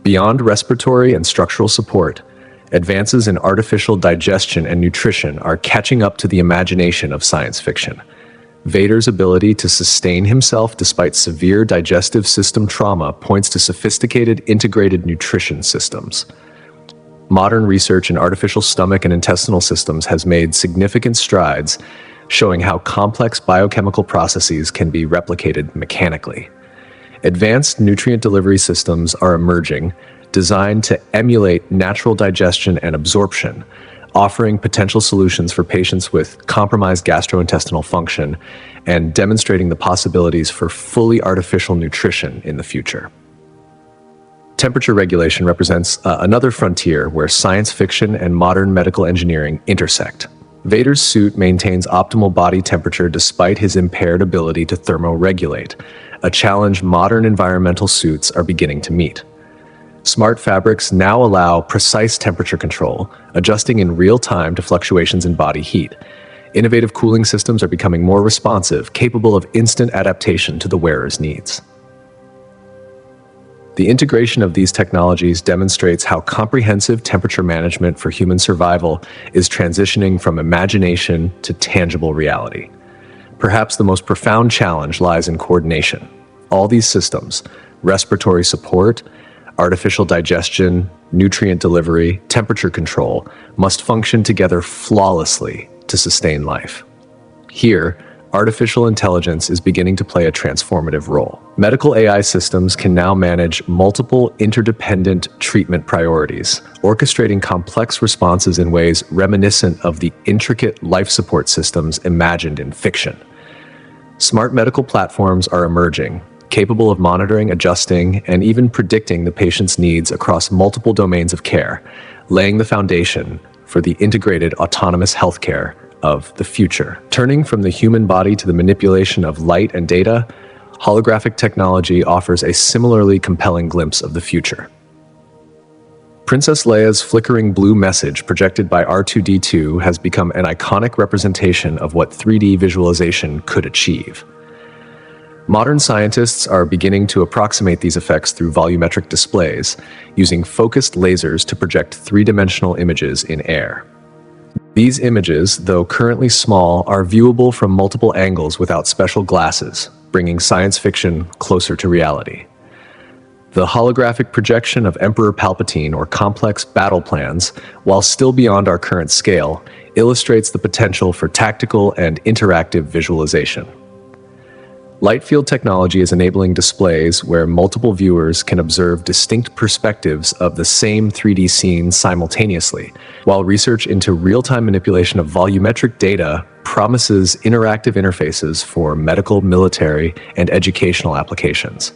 Beyond respiratory and structural support, advances in artificial digestion and nutrition are catching up to the imagination of science fiction. Vader's ability to sustain himself despite severe digestive system trauma points to sophisticated integrated nutrition systems. Modern research in artificial stomach and intestinal systems has made significant strides, showing how complex biochemical processes can be replicated mechanically. Advanced nutrient delivery systems are emerging, designed to emulate natural digestion and absorption, offering potential solutions for patients with compromised gastrointestinal function and demonstrating the possibilities for fully artificial nutrition in the future. Temperature regulation represents another frontier where science fiction and modern medical engineering intersect. Vader's suit maintains optimal body temperature despite his impaired ability to thermoregulate, a challenge modern environmental suits are beginning to meet. Smart fabrics now allow precise temperature control, adjusting in real time to fluctuations in body heat. Innovative cooling systems are becoming more responsive, capable of instant adaptation to the wearer's needs. The integration of these technologies demonstrates how comprehensive temperature management for human survival is transitioning from imagination to tangible reality. Perhaps the most profound challenge lies in coordination. All these systems, respiratory support, artificial digestion, nutrient delivery, temperature control, must function together flawlessly to sustain life. Here, artificial intelligence is beginning to play a transformative role. Medical AI systems can now manage multiple interdependent treatment priorities, orchestrating complex responses in ways reminiscent of the intricate life support systems imagined in fiction. Smart medical platforms are emerging, capable of monitoring, adjusting, and even predicting the patient's needs across multiple domains of care, laying the foundation for the integrated autonomous healthcare of the future. Turning from the human body to the manipulation of light and data, holographic technology offers a similarly compelling glimpse of the future. Princess Leia's flickering blue message projected by R2-D2 has become an iconic representation of what 3D visualization could achieve. Modern scientists are beginning to approximate these effects through volumetric displays, using focused lasers to project three-dimensional images in air. These images, though currently small, are viewable from multiple angles without special glasses, bringing science fiction closer to reality. The holographic projection of Emperor Palpatine or complex battle plans, while still beyond our current scale, illustrates the potential for tactical and interactive visualization. Light field technology is enabling displays where multiple viewers can observe distinct perspectives of the same 3D scene simultaneously, while research into real-time manipulation of volumetric data promises interactive interfaces for medical, military, and educational applications.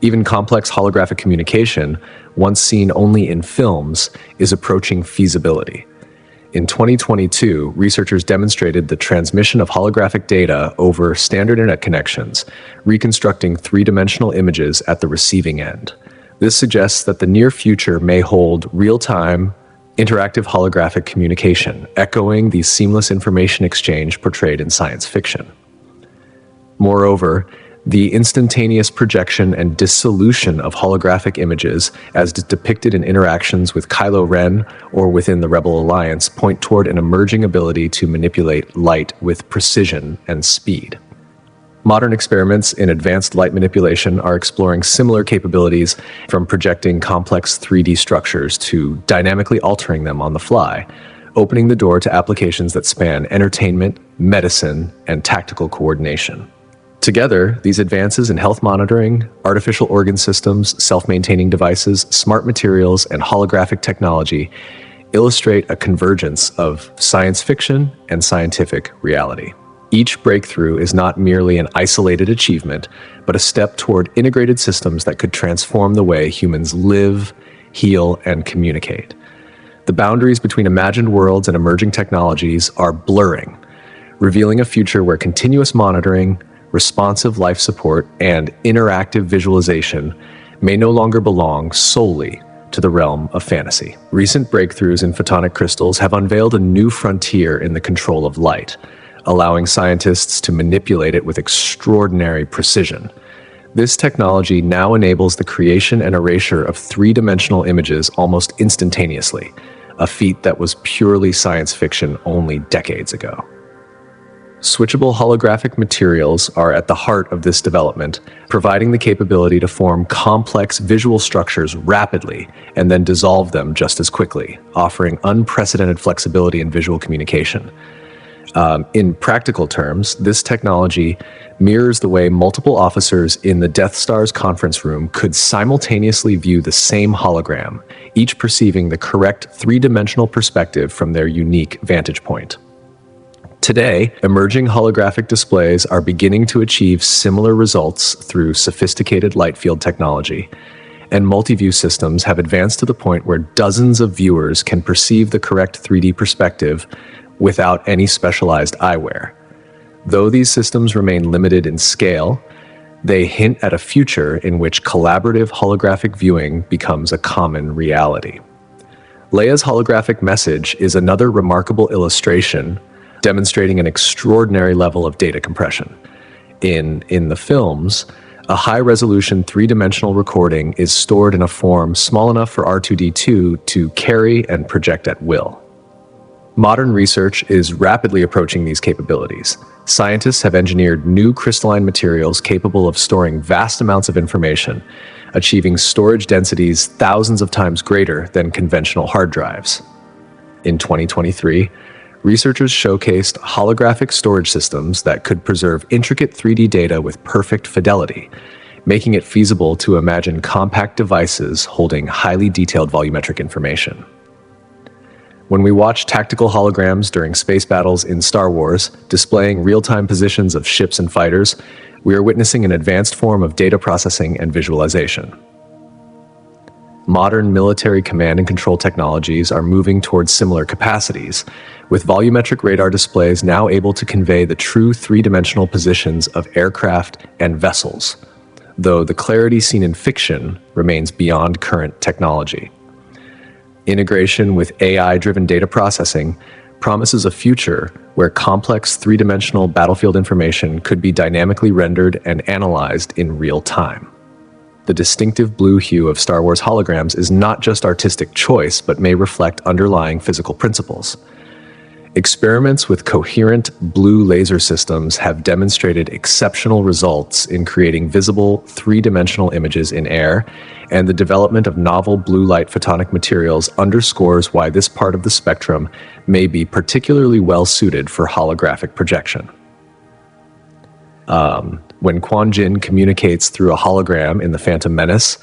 Even complex holographic communication, once seen only in films, is approaching feasibility. In 2022, researchers demonstrated the transmission of holographic data over standard internet connections, reconstructing three-dimensional images at the receiving end. This suggests that the near future may hold real-time, interactive holographic communication, echoing the seamless information exchange portrayed in science fiction. Moreover, the instantaneous projection and dissolution of holographic images, as depicted in interactions with Kylo Ren or within the Rebel Alliance, point toward an emerging ability to manipulate light with precision and speed. Modern experiments in advanced light manipulation are exploring similar capabilities, from projecting complex 3D structures to dynamically altering them on the fly, opening the door to applications that span entertainment, medicine, and tactical coordination. Together, these advances in health monitoring, artificial organ systems, self-maintaining devices, smart materials, and holographic technology illustrate a convergence of science fiction and scientific reality. Each breakthrough is not merely an isolated achievement, but a step toward integrated systems that could transform the way humans live, heal, and communicate. The boundaries between imagined worlds and emerging technologies are blurring, revealing a future where continuous monitoring, responsive life support, and interactive visualization may no longer belong solely to the realm of fantasy. Recent breakthroughs in photonic crystals have unveiled a new frontier in the control of light, allowing scientists to manipulate it with extraordinary precision. This technology now enables the creation and erasure of three-dimensional images almost instantaneously, a feat that was purely science fiction only decades ago. Switchable holographic materials are at the heart of this development, providing the capability to form complex visual structures rapidly and then dissolve them just as quickly, offering unprecedented flexibility in visual communication. In practical terms, this technology mirrors the way multiple officers in the Death Star's conference room could simultaneously view the same hologram, each perceiving the correct three-dimensional perspective from their unique vantage point. Today, emerging holographic displays are beginning to achieve similar results through sophisticated light field technology, and multi-view systems have advanced to the point where dozens of viewers can perceive the correct 3D perspective without any specialized eyewear. Though these systems remain limited in scale, they hint at a future in which collaborative holographic viewing becomes a common reality. Leia's holographic message is another remarkable illustration demonstrating an extraordinary level of data compression. In the films, a high-resolution three-dimensional recording is stored in a form small enough for R2-D2 to carry and project at will. Modern research is rapidly approaching these capabilities. Scientists have engineered new crystalline materials capable of storing vast amounts of information, achieving storage densities thousands of times greater than conventional hard drives. In 2023, researchers showcased holographic storage systems that could preserve intricate 3D data with perfect fidelity, making it feasible to imagine compact devices holding highly detailed volumetric information. When we watch tactical holograms during space battles in Star Wars, displaying real-time positions of ships and fighters, we are witnessing an advanced form of data processing and visualization. Modern military command and control technologies are moving towards similar capacities, with volumetric radar displays now able to convey the true three-dimensional positions of aircraft and vessels, though the clarity seen in fiction remains beyond current technology. Integration with AI-driven data processing promises a future where complex three-dimensional battlefield information could be dynamically rendered and analyzed in real time. The distinctive blue hue of Star Wars holograms is not just artistic choice, but may reflect underlying physical principles. Experiments with coherent blue laser systems have demonstrated exceptional results in creating visible three-dimensional images in air, and the development of novel blue light photonic materials underscores why this part of the spectrum may be particularly well suited for holographic projection. When Quan Jin communicates through a hologram in The Phantom Menace,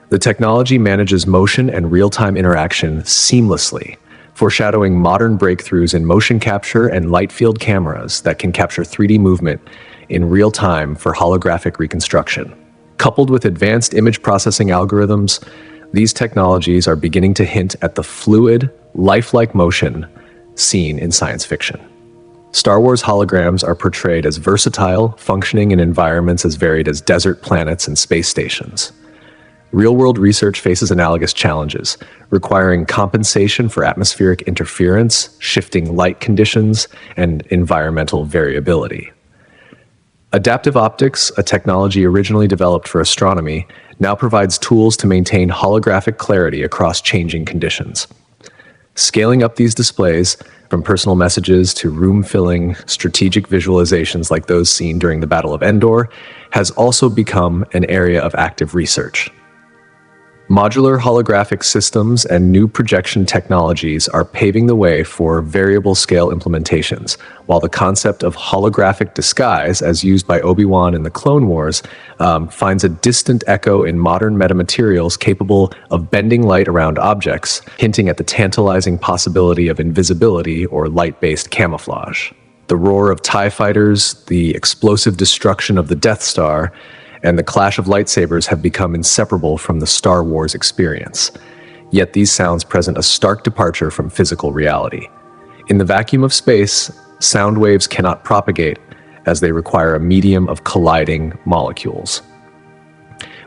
the technology manages motion and real-time interaction seamlessly, foreshadowing modern breakthroughs in motion capture and light field cameras that can capture 3D movement in real time for holographic reconstruction. Coupled with advanced image processing algorithms, these technologies are beginning to hint at the fluid, lifelike motion seen in science fiction. Star Wars holograms are portrayed as versatile, functioning in environments as varied as desert planets and space stations. Real-world research faces analogous challenges, requiring compensation for atmospheric interference, shifting light conditions, and environmental variability. Adaptive optics, a technology originally developed for astronomy, now provides tools to maintain holographic clarity across changing conditions. Scaling up these displays, from personal messages to room-filling strategic visualizations like those seen during the Battle of Endor, has also become an area of active research. Modular holographic systems and new projection technologies are paving the way for variable scale implementations, while the concept of holographic disguise, as used by Obi-Wan in the Clone Wars, finds a distant echo in modern metamaterials capable of bending light around objects, hinting at the tantalizing possibility of invisibility or light-based camouflage. The roar of TIE fighters, the explosive destruction of the Death Star, and the clash of lightsabers have become inseparable from the Star Wars experience. Yet these sounds present a stark departure from physical reality. In the vacuum of space, sound waves cannot propagate, as they require a medium of colliding molecules.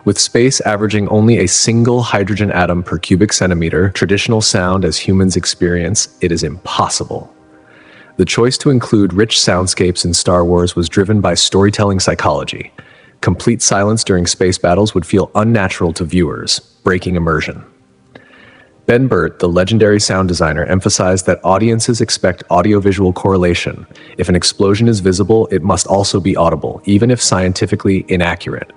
With space averaging only a single hydrogen atom per cubic centimeter, traditional sound as humans experience, it is impossible. The choice to include rich soundscapes in Star Wars was driven by storytelling psychology. Complete silence during space battles would feel unnatural to viewers, breaking immersion. Ben Burtt, the legendary sound designer, emphasized that audiences expect audiovisual correlation. If an explosion is visible, it must also be audible, even if scientifically inaccurate.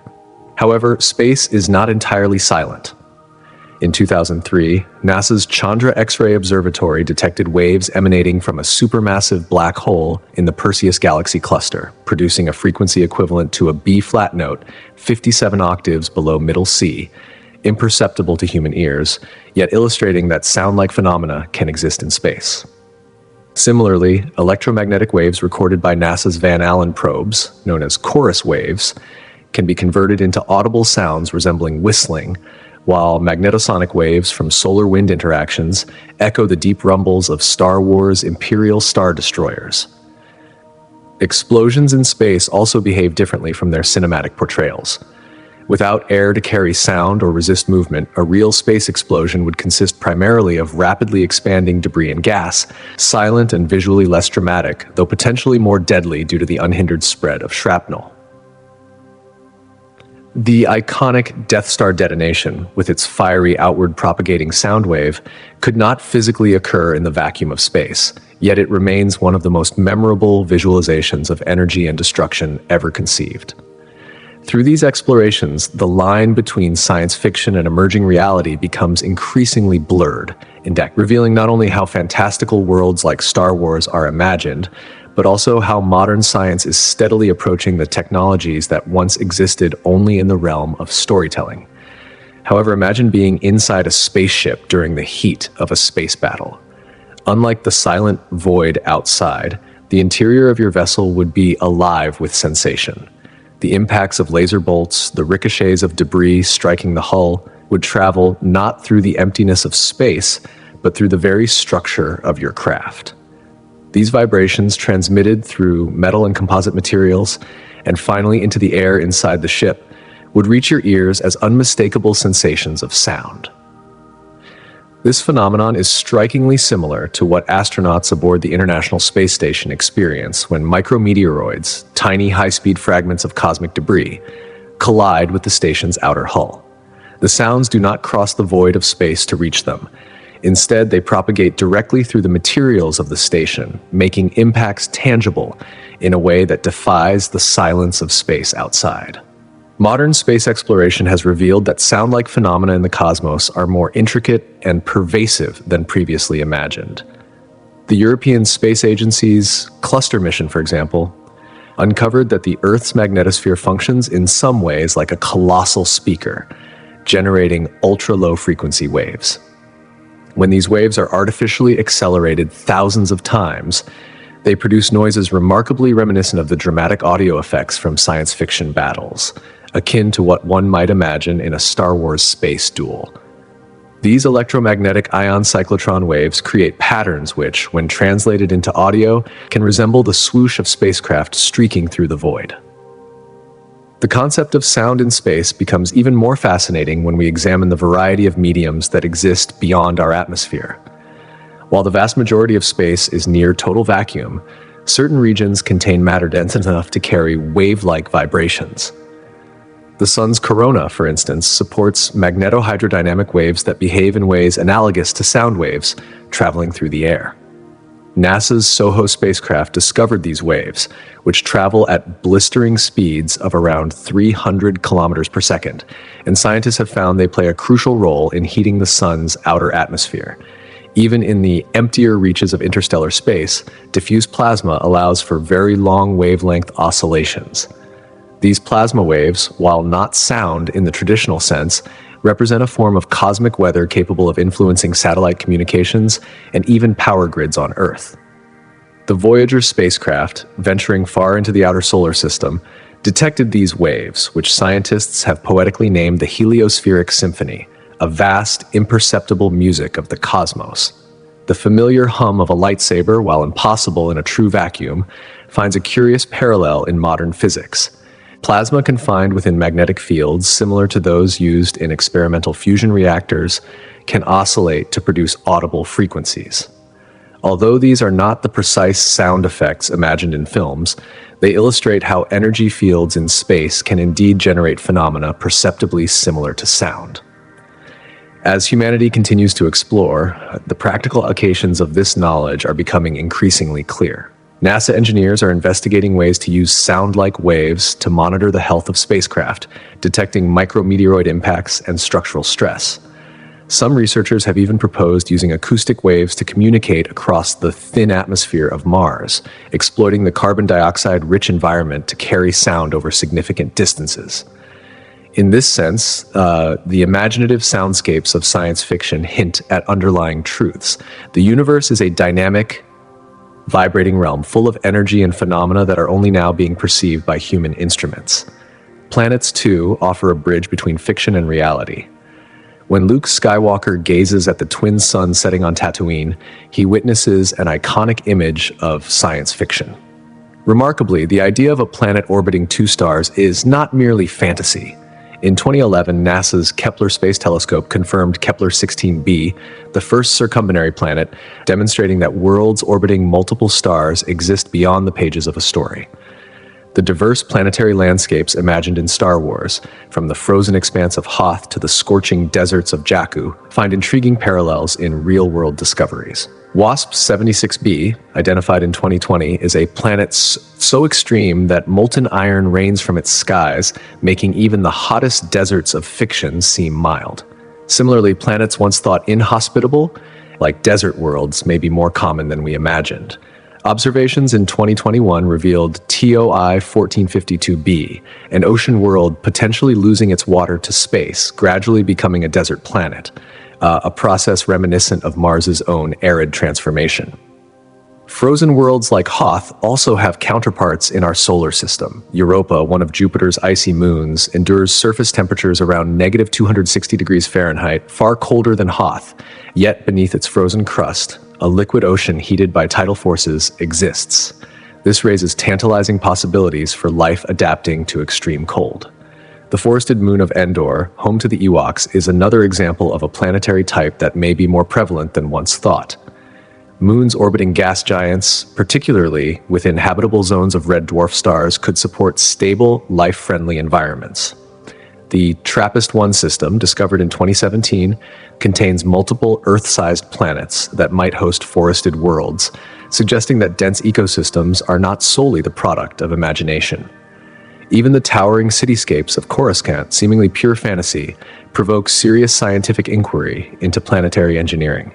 However, space is not entirely silent. In 2003, NASA's Chandra X-ray Observatory detected waves emanating from a supermassive black hole in the Perseus Galaxy cluster, producing a frequency equivalent to a B-flat note 57 octaves below middle C, imperceptible to human ears, yet illustrating that sound-like phenomena can exist in space. Similarly, electromagnetic waves recorded by NASA's Van Allen probes, known as chorus waves, can be converted into audible sounds resembling whistling, while magnetosonic waves from solar-wind interactions echo the deep rumbles of Star Wars Imperial Star Destroyers. Explosions in space also behave differently from their cinematic portrayals. Without air to carry sound or resist movement, a real space explosion would consist primarily of rapidly expanding debris and gas, silent and visually less dramatic, though potentially more deadly due to the unhindered spread of shrapnel. The iconic Death Star detonation, with its fiery outward propagating sound wave, could not physically occur in the vacuum of space, yet it remains one of the most memorable visualizations of energy and destruction ever conceived. Through these explorations, the line between science fiction and emerging reality becomes increasingly blurred, revealing not only how fantastical worlds like Star Wars are imagined, but also how modern science is steadily approaching the technologies that once existed only in the realm of storytelling. However, imagine being inside a spaceship during the heat of a space battle. Unlike the silent void outside, the interior of your vessel would be alive with sensation. The impacts of laser bolts, the ricochets of debris striking the hull, would travel not through the emptiness of space, but through the very structure of your craft. These vibrations transmitted through metal and composite materials, and finally into the air inside the ship, would reach your ears as unmistakable sensations of sound. This phenomenon is strikingly similar to what astronauts aboard the International Space Station experience when micrometeoroids, tiny high-speed fragments of cosmic debris, collide with the station's outer hull. The sounds do not cross the void of space to reach them. Instead, they propagate directly through the materials of the station, making impacts tangible in a way that defies the silence of space outside. Modern space exploration has revealed that sound-like phenomena in the cosmos are more intricate and pervasive than previously imagined. The European Space Agency's Cluster mission, for example, uncovered that the Earth's magnetosphere functions in some ways like a colossal speaker, generating ultra-low frequency waves. When these waves are artificially accelerated thousands of times, they produce noises remarkably reminiscent of the dramatic audio effects from science fiction battles, akin to what one might imagine in a Star Wars space duel. These electromagnetic ion cyclotron waves create patterns which, when translated into audio, can resemble the swoosh of spacecraft streaking through the void. The concept of sound in space becomes even more fascinating when we examine the variety of mediums that exist beyond our atmosphere. While the vast majority of space is near total vacuum, certain regions contain matter dense enough to carry wave-like vibrations. The sun's corona, for instance, supports magnetohydrodynamic waves that behave in ways analogous to sound waves traveling through the air. NASA's SOHO spacecraft discovered these waves, which travel at blistering speeds of around 300 kilometers per second, and scientists have found they play a crucial role in heating the sun's outer atmosphere. Even in the emptier reaches of interstellar space, diffuse plasma allows for very long wavelength oscillations. These plasma waves, while not sound in the traditional sense, represent a form of cosmic weather capable of influencing satellite communications and even power grids on Earth. The Voyager spacecraft, venturing far into the outer solar system, detected these waves, which scientists have poetically named the Heliospheric Symphony, a vast, imperceptible music of the cosmos. The familiar hum of a lightsaber, while impossible in a true vacuum, finds a curious parallel in modern physics. Plasma confined within magnetic fields, similar to those used in experimental fusion reactors, can oscillate to produce audible frequencies. Although these are not the precise sound effects imagined in films, they illustrate how energy fields in space can indeed generate phenomena perceptibly similar to sound. As humanity continues to explore, the practical applications of this knowledge are becoming increasingly clear. NASA engineers are investigating ways to use sound-like waves to monitor the health of spacecraft, detecting micrometeoroid impacts and structural stress. Some researchers have even proposed using acoustic waves to communicate across the thin atmosphere of Mars, exploiting the carbon dioxide-rich environment to carry sound over significant distances. In this sense, the imaginative soundscapes of science fiction hint at underlying truths. The universe is a dynamic, vibrating realm full of energy and phenomena that are only now being perceived by human instruments. Planets, too, offer a bridge between fiction and reality. When Luke Skywalker gazes at the twin suns setting on Tatooine, he witnesses an iconic image of science fiction. Remarkably, the idea of a planet orbiting two stars is not merely fantasy. In 2011, NASA's Kepler Space Telescope confirmed Kepler-16b, the first circumbinary planet, demonstrating that worlds orbiting multiple stars exist beyond the pages of a story. The diverse planetary landscapes imagined in Star Wars, from the frozen expanse of Hoth to the scorching deserts of Jakku, find intriguing parallels in real-world discoveries. WASP-76b, identified in 2020, is a planet so extreme that molten iron rains from its skies, making even the hottest deserts of fiction seem mild. Similarly, planets once thought inhospitable, like desert worlds, may be more common than we imagined. Observations in 2021 revealed TOI 1452b, an ocean world potentially losing its water to space, gradually becoming a desert planet, a process reminiscent of Mars's own arid transformation. Frozen worlds like Hoth also have counterparts in our solar system. Europa, one of Jupiter's icy moons, endures surface temperatures around negative 260 degrees Fahrenheit, far colder than Hoth, yet beneath its frozen crust, a liquid ocean heated by tidal forces exists. This raises tantalizing possibilities for life adapting to extreme cold. The forested moon of Endor, home to the Ewoks, is another example of a planetary type that may be more prevalent than once thought. Moons orbiting gas giants, particularly within habitable zones of red dwarf stars, could support stable, life-friendly environments. The TRAPPIST-1 system, discovered in 2017, contains multiple Earth-sized planets that might host forested worlds, suggesting that dense ecosystems are not solely the product of imagination. Even the towering cityscapes of Coruscant, seemingly pure fantasy, provoke serious scientific inquiry into planetary engineering.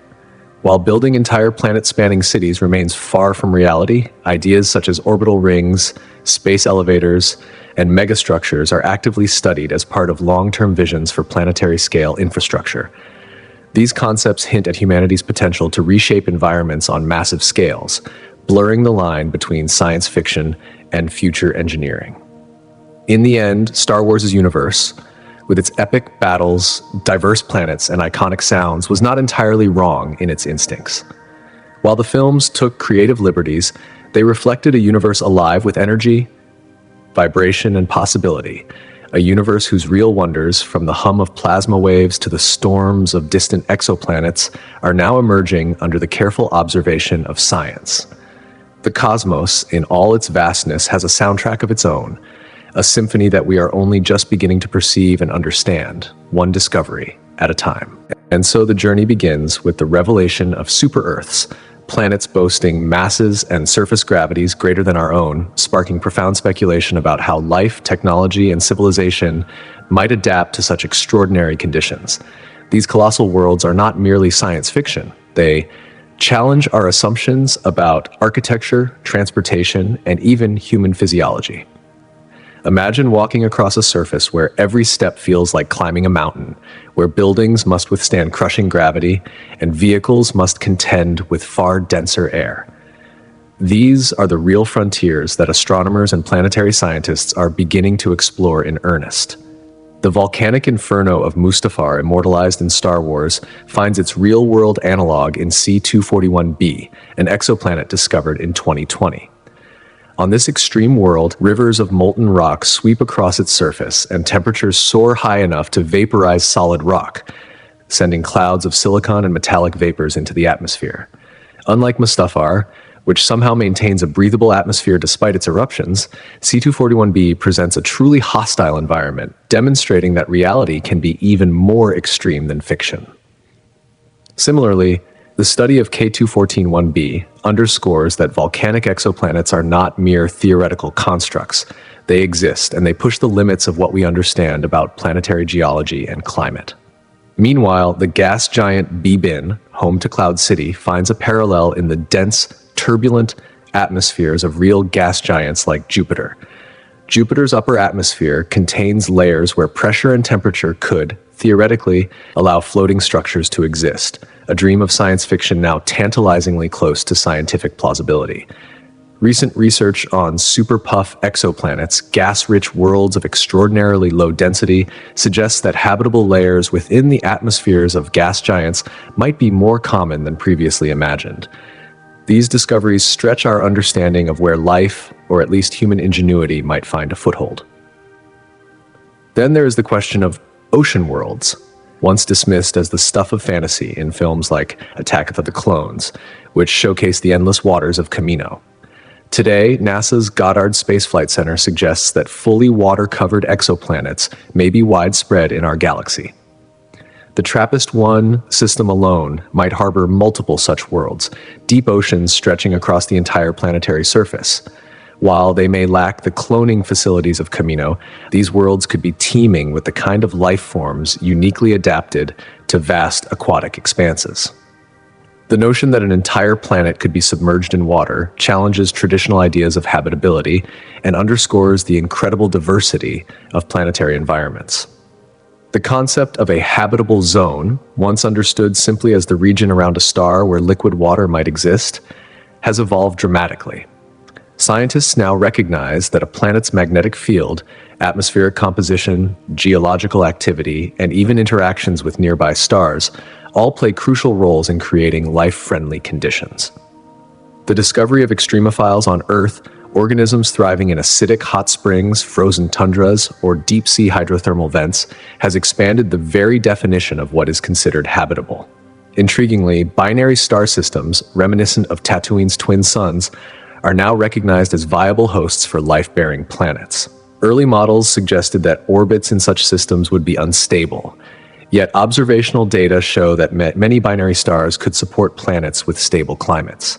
While building entire planet-spanning cities remains far from reality, ideas such as orbital rings, space elevators, and megastructures are actively studied as part of long-term visions for planetary-scale infrastructure. These concepts hint at humanity's potential to reshape environments on massive scales, blurring the line between science fiction and future engineering. In the end, Star Wars' universe, with its epic battles, diverse planets, and iconic sounds, was not entirely wrong in its instincts. While the films took creative liberties, they reflected a universe alive with energy, vibration, and possibility, a universe whose real wonders, from the hum of plasma waves to the storms of distant exoplanets, are now emerging under the careful observation of science. The cosmos, in all its vastness, has a soundtrack of its own, a symphony that we are only just beginning to perceive and understand, one discovery at a time. And so the journey begins with the revelation of super-Earths, planets boasting masses and surface gravities greater than our own, sparking profound speculation about how life, technology, and civilization might adapt to such extraordinary conditions. These colossal worlds are not merely science fiction. They challenge our assumptions about architecture, transportation, and even human physiology. Imagine walking across a surface where every step feels like climbing a mountain, where buildings must withstand crushing gravity, and vehicles must contend with far denser air. These are the real frontiers that astronomers and planetary scientists are beginning to explore in earnest. The volcanic inferno of Mustafar, immortalized in Star Wars, finds its real-world analog in C241b, an exoplanet discovered in 2020. On this extreme world, rivers of molten rock sweep across its surface, and temperatures soar high enough to vaporize solid rock, sending clouds of silicon and metallic vapors into the atmosphere. Unlike Mustafar, which somehow maintains a breathable atmosphere despite its eruptions, C241b presents a truly hostile environment, demonstrating that reality can be even more extreme than fiction. Similarly, the study of K214-1b underscores that volcanic exoplanets are not mere theoretical constructs. They exist, and they push the limits of what we understand about planetary geology and climate. Meanwhile, the gas giant B-Bin, home to Cloud City, finds a parallel in the dense, turbulent atmospheres of real gas giants like Jupiter. Jupiter's upper atmosphere contains layers where pressure and temperature could, theoretically, allow floating structures to exist, a dream of science fiction now tantalizingly close to scientific plausibility. Recent research on super-puff exoplanets, gas-rich worlds of extraordinarily low density, suggests that habitable layers within the atmospheres of gas giants might be more common than previously imagined. These discoveries stretch our understanding of where life, or at least human ingenuity, might find a foothold. Then there is the question of ocean worlds, once dismissed as the stuff of fantasy in films like Attack of the Clones, which showcase the endless waters of Camino. Today, NASA's Goddard Space Flight Center suggests that fully water-covered exoplanets may be widespread in our galaxy. The TRAPPIST-1 system alone might harbor multiple such worlds, deep oceans stretching across the entire planetary surface. While they may lack the cloning facilities of Camino, these worlds could be teeming with the kind of life forms uniquely adapted to vast aquatic expanses. The notion that an entire planet could be submerged in water challenges traditional ideas of habitability and underscores the incredible diversity of planetary environments. The concept of a habitable zone, once understood simply as the region around a star where liquid water might exist, has evolved dramatically. Scientists now recognize that a planet's magnetic field, atmospheric composition, geological activity, and even interactions with nearby stars all play crucial roles in creating life-friendly conditions. The discovery of extremophiles on Earth, organisms thriving in acidic hot springs, frozen tundras, or deep-sea hydrothermal vents, has expanded the very definition of what is considered habitable. Intriguingly, binary star systems, reminiscent of Tatooine's twin suns, are now recognized as viable hosts for life-bearing planets. Early models suggested that orbits in such systems would be unstable, yet observational data show that many binary stars could support planets with stable climates.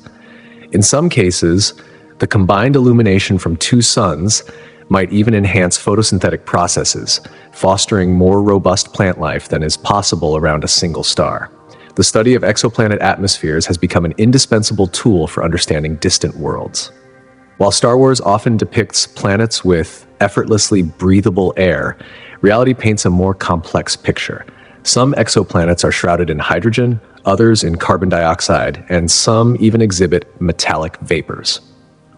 In some cases, the combined illumination from two suns might even enhance photosynthetic processes, fostering more robust plant life than is possible around a single star. The study of exoplanet atmospheres has become an indispensable tool for understanding distant worlds. While Star Wars often depicts planets with effortlessly breathable air, reality paints a more complex picture. Some exoplanets are shrouded in hydrogen, others in carbon dioxide, and some even exhibit metallic vapors.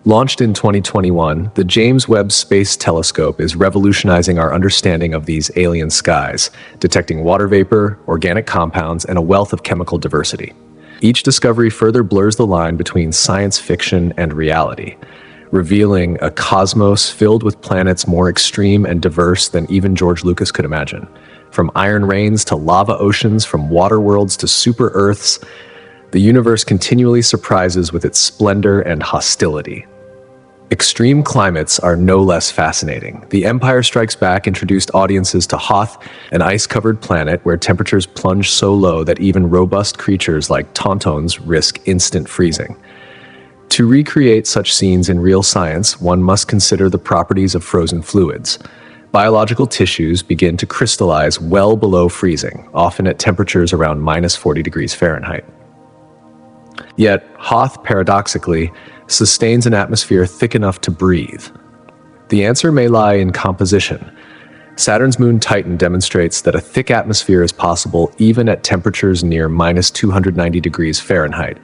Launched in 2021, the James Webb Space Telescope is revolutionizing our understanding of these alien skies, detecting water vapor, organic compounds, and a wealth of chemical diversity. Each discovery further blurs the line between science fiction and reality, revealing a cosmos filled with planets more extreme and diverse than even George Lucas could imagine. From iron rains to lava oceans, from water worlds to super Earths, the universe continually surprises with its splendor and hostility. Extreme climates are no less fascinating. The Empire Strikes Back introduced audiences to Hoth, an ice-covered planet where temperatures plunge so low that even robust creatures like tauntauns risk instant freezing. To recreate such scenes in real science, one must consider the properties of frozen fluids. Biological tissues begin to crystallize well below freezing, often at temperatures around minus 40 degrees Fahrenheit. Yet, Hoth, paradoxically, sustains an atmosphere thick enough to breathe. The answer may lie in composition. Saturn's moon Titan demonstrates that a thick atmosphere is possible even at temperatures near minus 290 degrees Fahrenheit,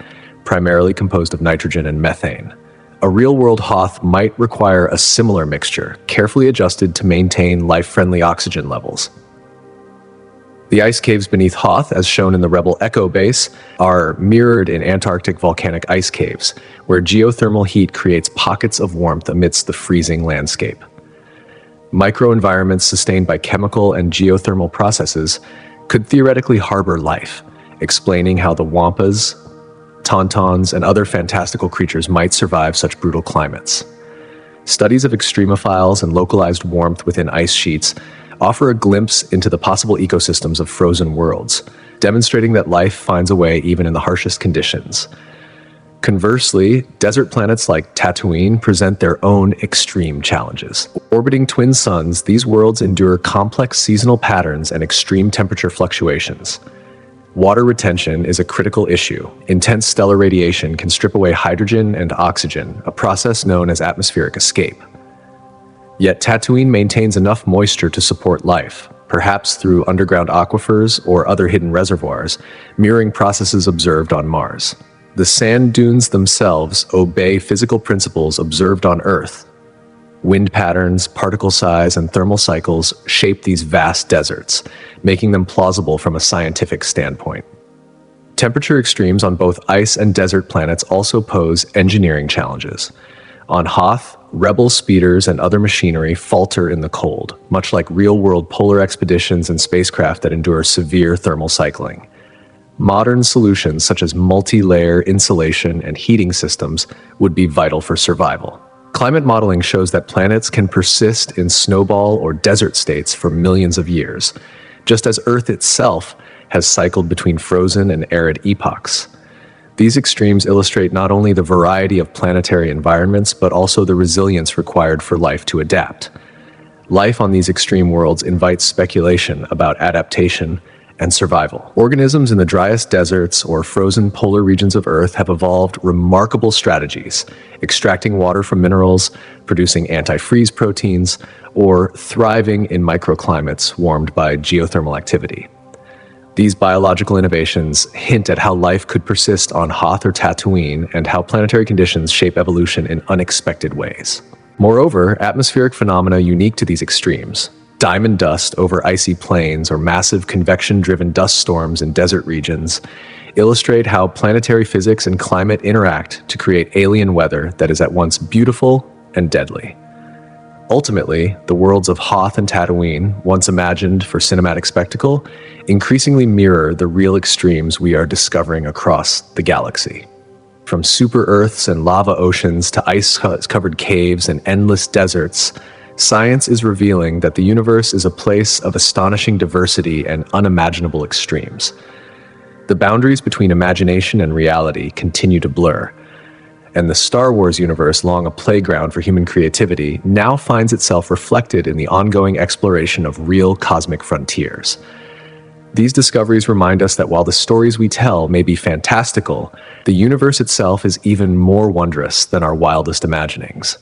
primarily composed of nitrogen and methane. A real-world Hoth might require a similar mixture, carefully adjusted to maintain life-friendly oxygen levels. The ice caves beneath Hoth, as shown in the Rebel Echo base, are mirrored in Antarctic volcanic ice caves, where geothermal heat creates pockets of warmth amidst the freezing landscape. Microenvironments sustained by chemical and geothermal processes could theoretically harbor life, explaining how the wampas, tauntauns, and other fantastical creatures might survive such brutal climates. Studies of extremophiles and localized warmth within ice sheets offer a glimpse into the possible ecosystems of frozen worlds, demonstrating that life finds a way even in the harshest conditions. Conversely, desert planets like Tatooine present their own extreme challenges. Orbiting twin suns, these worlds endure complex seasonal patterns and extreme temperature fluctuations. Water retention is a critical issue. Intense stellar radiation can strip away hydrogen and oxygen, a process known as atmospheric escape. Yet Tatooine maintains enough moisture to support life, perhaps through underground aquifers or other hidden reservoirs, mirroring processes observed on Mars. The sand dunes themselves obey physical principles observed on Earth. Wind patterns, particle size, and thermal cycles shape these vast deserts, making them plausible from a scientific standpoint. Temperature extremes on both ice and desert planets also pose engineering challenges. On Hoth, Rebel speeders and other machinery falter in the cold, much like real-world polar expeditions and spacecraft that endure severe thermal cycling. Modern solutions such as multi-layer insulation and heating systems would be vital for survival. Climate modeling shows that planets can persist in snowball or desert states for millions of years, just as Earth itself has cycled between frozen and arid epochs. These extremes illustrate not only the variety of planetary environments, but also the resilience required for life to adapt. Life on these extreme worlds invites speculation about adaptation and survival. Organisms in the driest deserts or frozen polar regions of Earth have evolved remarkable strategies, extracting water from minerals, producing antifreeze proteins, or thriving in microclimates warmed by geothermal activity. These biological innovations hint at how life could persist on Hoth or Tatooine and how planetary conditions shape evolution in unexpected ways. Moreover, atmospheric phenomena unique to these extremes, diamond dust over icy plains or massive convection-driven dust storms in desert regions, illustrate how planetary physics and climate interact to create alien weather that is at once beautiful and deadly. Ultimately, the worlds of Hoth and Tatooine, once imagined for cinematic spectacle, increasingly mirror the real extremes we are discovering across the galaxy. From super Earths and lava oceans to ice-covered caves and endless deserts, science is revealing that the universe is a place of astonishing diversity and unimaginable extremes. The boundaries between imagination and reality continue to blur, and the Star Wars universe, long a playground for human creativity, now finds itself reflected in the ongoing exploration of real cosmic frontiers. These discoveries remind us that while the stories we tell may be fantastical, the universe itself is even more wondrous than our wildest imaginings.